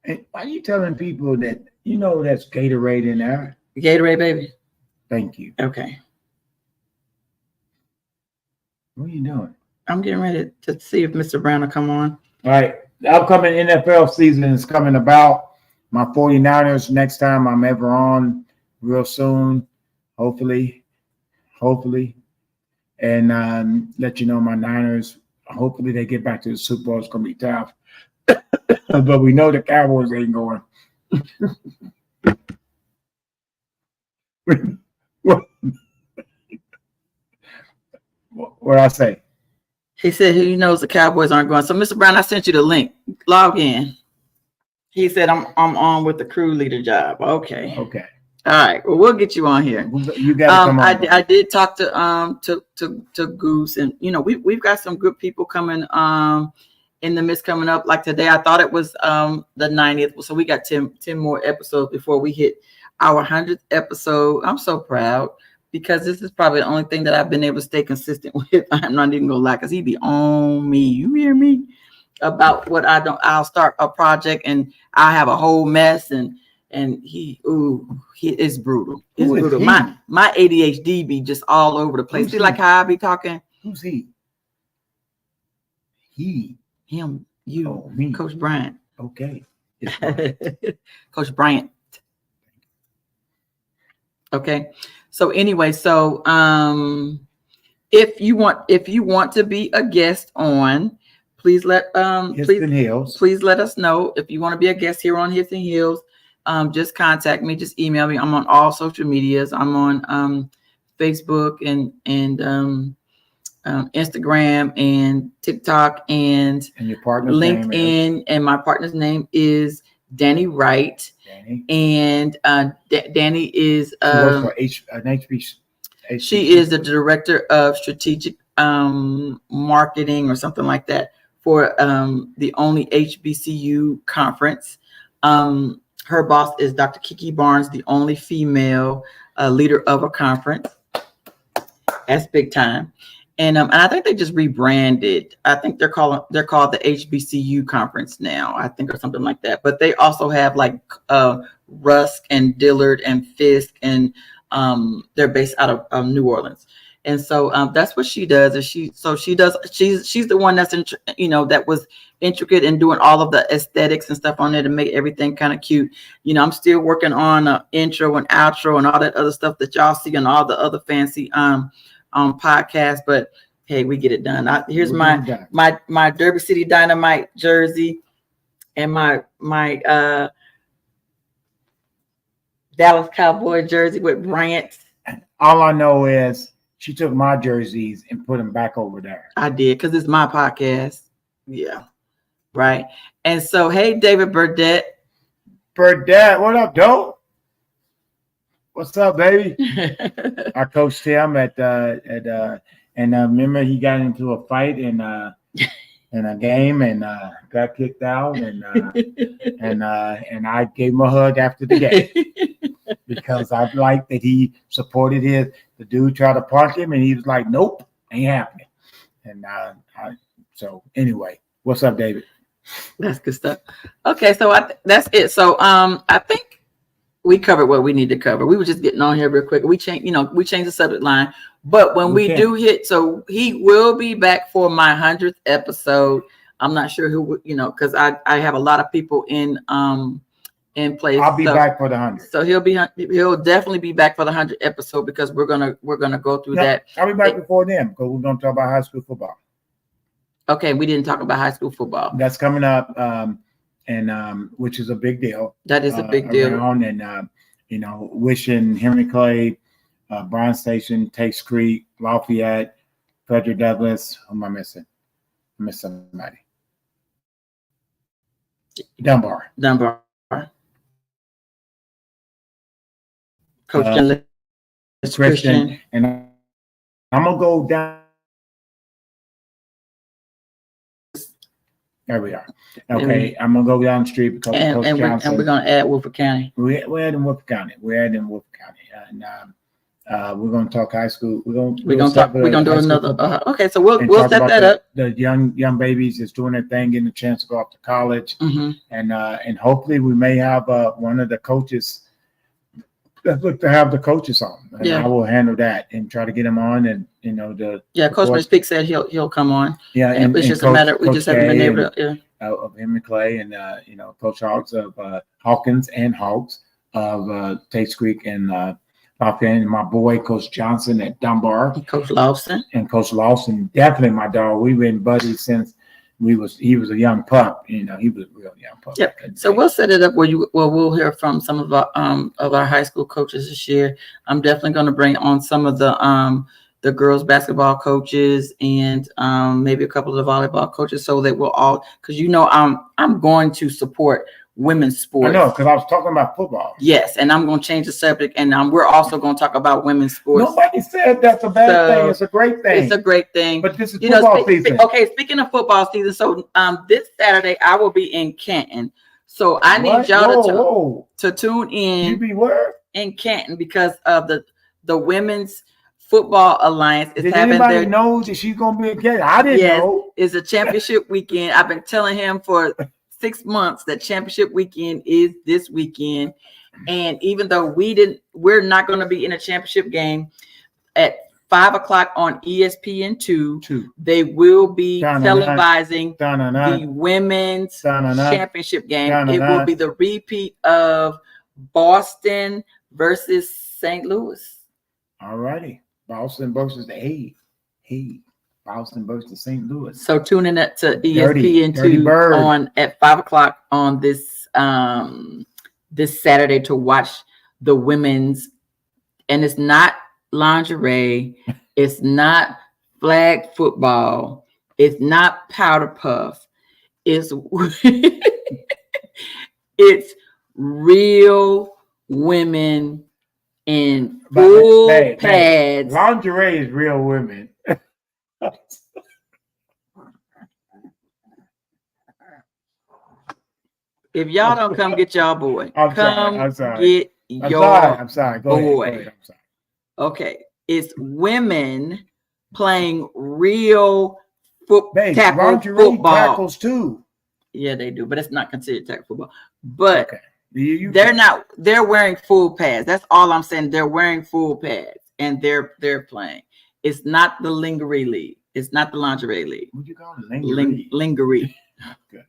B: And why are you telling people that that's Gatorade in there?
A: Gatorade, baby.
B: Thank you.
A: Okay.
B: What are you doing?
A: I'm getting ready to see if Mr. Brown will come on.
B: All right. The upcoming NFL season is coming about. My 49ers, next time I'm ever on, real soon, hopefully. And let you know my Niners, hopefully they get back to the Super Bowl. It's going to be tough. But we know the Cowboys ain't going. What I say?
A: He said he knows the Cowboys aren't going. So, Mr. Brown, I sent you the link. Log in. He said I'm on with the crew leader job. Okay. All right. Well, we'll get you on here.
B: You got to come on.
A: I did talk to Goose, and we've got some good people coming in the midst coming up. Like today, I thought it was the 90th. So we got 10 more episodes before we hit our 100th episode. I'm so proud because this is probably the only thing that I've been able to stay consistent with. I'm not even gonna lie, because he be on me. You hear me? About what I don't. I'll start a project and I have a whole mess, and and he is brutal. It's
B: Who is
A: brutal.
B: he?
A: My ADHD be just all over the place.
B: Who's
A: See,
B: he?
A: like how I be talking.
B: Who's he? He.
A: Him, you,
B: Oh, me.
A: Coach Bryant.
B: Okay.
A: Coach Bryant. Okay. So anyway, so if you want to be a guest on, please let please let us know. If you want to be a guest here on Hits and Heels, just contact me, just email me. I'm on all social medias. I'm on Facebook and Instagram and TikTok and
B: your partner's
A: LinkedIn,
B: name is?
A: And my partner's name is Danny Wright. And Danny is
B: she works for HBC.
A: She is the director of strategic marketing or something like that for the only HBCU conference. Her boss is Dr. Kiki Barnes, the only female leader of a conference. That's big time. And I think they just rebranded. I think they're called the HBCU conference now, I think, or something like that. But they also have like Rusk and Dillard and Fisk, and they're based out of New Orleans. And so that's what she does. She's the one that's that was intricate in doing all of the aesthetics and stuff on there to make everything kind of cute. I'm still working on an intro and outro and all that other stuff that y'all see on all the other fancy podcasts. But hey, we get it done. Here's my Derby City Dynamite jersey and my Dallas Cowboy jersey with Bryant.
B: All I know is she took my jerseys and put them back over there.
A: I did, because it's my podcast. Yeah. Right. And so, hey, David Burdett.
B: Burdett, what up, dope? What's up, baby? I coached him at and remember he got into a fight in a game and got kicked out and I gave him a hug after the game because I liked that he supported the dude tried to punch him and he was like, nope, ain't happening. And so anyway, what's up, David?
A: That's good stuff. Okay, so that's it. So I think we covered what we need to cover. We were just getting on here real quick. We changed the subject line. But when we do hit, so he will be back for my 100th episode. I'm not sure who, because I have a lot of people in place.
B: I'll be back for the 100th.
A: So he'll definitely be back for the 100th episode because we're gonna go through that.
B: I'll be back before then because we're gonna talk about high school football.
A: Okay, we didn't talk about high school football.
B: That's coming up, and which is a big deal.
A: That is a big deal.
B: And wishing Henry Clay, Bryan Station, Tates Creek, Lafayette, Frederick Douglass. Who am I missing? I missed somebody. Dunbar.
A: Coach
B: Christian. And I'm gonna go down. There we are. Okay, I'm gonna go down the street because
A: and we're gonna add Woodford County.
B: We're adding Woodford County. And we're gonna talk high school. We're gonna do another.
A: Okay, so we'll set that up.
B: The young babies is doing their thing, getting a chance to go off to college, and hopefully we may have one of the coaches. Let's look to have the coaches on. And I will handle that and try to get them on, and
A: Coach McPeak said he'll come on.
B: Yeah,
A: and it's just a matter we just haven't been able to.
B: Of Henry Clay and Coach Hawks of Hawkins and Hawks of Tates Creek and Lafayette, and my boy Coach Johnson at Dunbar.
A: Coach Lawson.
B: And Coach Lawson, definitely my dog. We've been buddies since he was a young pup. He was a real young pup.
A: Yep. So we'll set it up where we'll hear from some of our high school coaches this year. I'm definitely going to bring on some of the girls basketball coaches and maybe a couple of the volleyball coaches, so that we'll all, because I'm going to support women's sports.
B: I know, because I was talking about football.
A: Yes, and I'm going to change the subject, and we're also going to talk about women's sports.
B: Nobody said that's a bad thing. It's a great thing.
A: It's a great thing.
B: But this is football season.
A: Okay, speaking of football season, so this Saturday I will be in Canton. So I need y'all to tune in.
B: You be where?
A: In Canton, because of the Women's Football Alliance is having
B: anybody know that she's gonna be in Canton? I didn't know.
A: It's a championship weekend. I've been telling him for 6 months that championship weekend is this weekend, And even though we're not going to be in a championship game at 5 o'clock on ESPN2. They will be televising the women's championship game. It will be the repeat of Boston versus St. Louis.
B: All righty. Boston versus Boston versus St. Louis.
A: So tune in to ESPN2 on at 5 o'clock on this this Saturday to watch the women's. And it's not lingerie, it's not flag football, it's not powder puff, it's it's real women in full pads.
B: Lingerie is real women.
A: If y'all don't come get y'all boy,
B: I'm sorry.
A: Get your
B: sorry.
A: Go
B: boy.
A: Ahead. I'm sorry. Okay, it's women playing real tackle football.
B: Tackles too.
A: Yeah, they do, but it's not considered tackle football. But they're not. They're wearing full pads. That's all I'm saying. They're wearing full pads and they're playing. It's not the lingerie league. It's not the lingerie league.
B: What do you call it?
A: Lingerie.
B: Okay.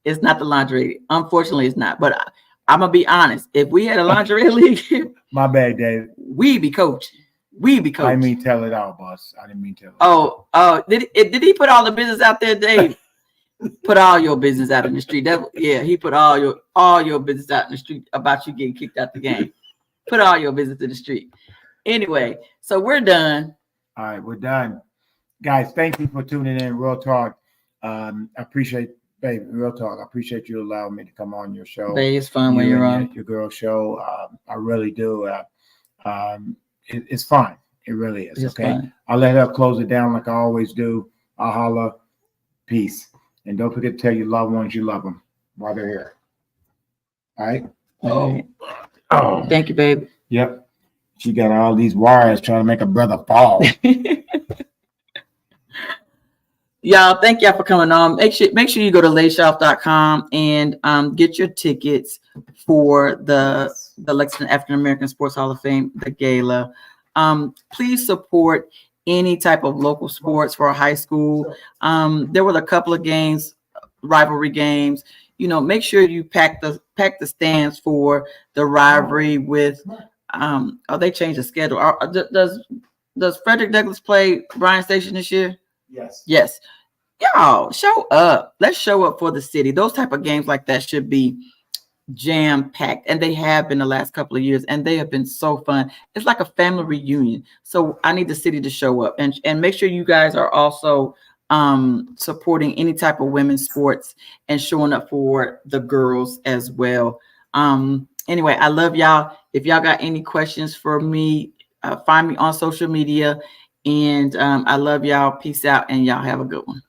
A: It's not the lingerie. Unfortunately, it's not. But I'm gonna be honest. If we had a lingerie league,
B: my bad, Dave.
A: We be coaching.
B: I didn't mean tell it all, boss. I didn't mean tell it.
A: Oh, did he put all the business out there, Dave? Put all your business out in the street. He put all your business out in the street about you getting kicked out the game. Put all your business in the street. Anyway, so we're done.
B: All right, we're done. Guys, thank you for tuning in. Real talk. I appreciate, babe, real talk. I appreciate you allowing me to come on your show.
A: Babe, it's fun when you're on
B: your girl show. I really do. It's fun. It really is.
A: It's
B: okay.
A: fun.
B: I'll let her close it down like I always do. I'll holla. Peace. And don't forget to tell your loved ones you love them while they're here. All right.
A: Oh. Thank you, babe.
B: Yep. She got all these wires trying to make a brother fall.
A: Y'all, thank y'all for coming on. Make sure you go to layshoff.com and get your tickets for the Lexington African American Sports Hall of Fame, the gala. Please support any type of local sports for a high school. There were a couple of games, rivalry games. Make sure you pack the stands for the rivalry with. They changed the schedule. Does Frederick Douglass play Bryan Station this year? Yes. Y'all show up. Let's show up for the city. Those type of games like that should be jam packed, and they have been the last couple of years, and they have been so fun. It's like a family reunion. So I need the city to show up and make sure you guys are also supporting any type of women's sports and showing up for the girls as well. Anyway, I love y'all. If y'all got any questions for me, find me on social media. And I love y'all. Peace out, and y'all have a good one.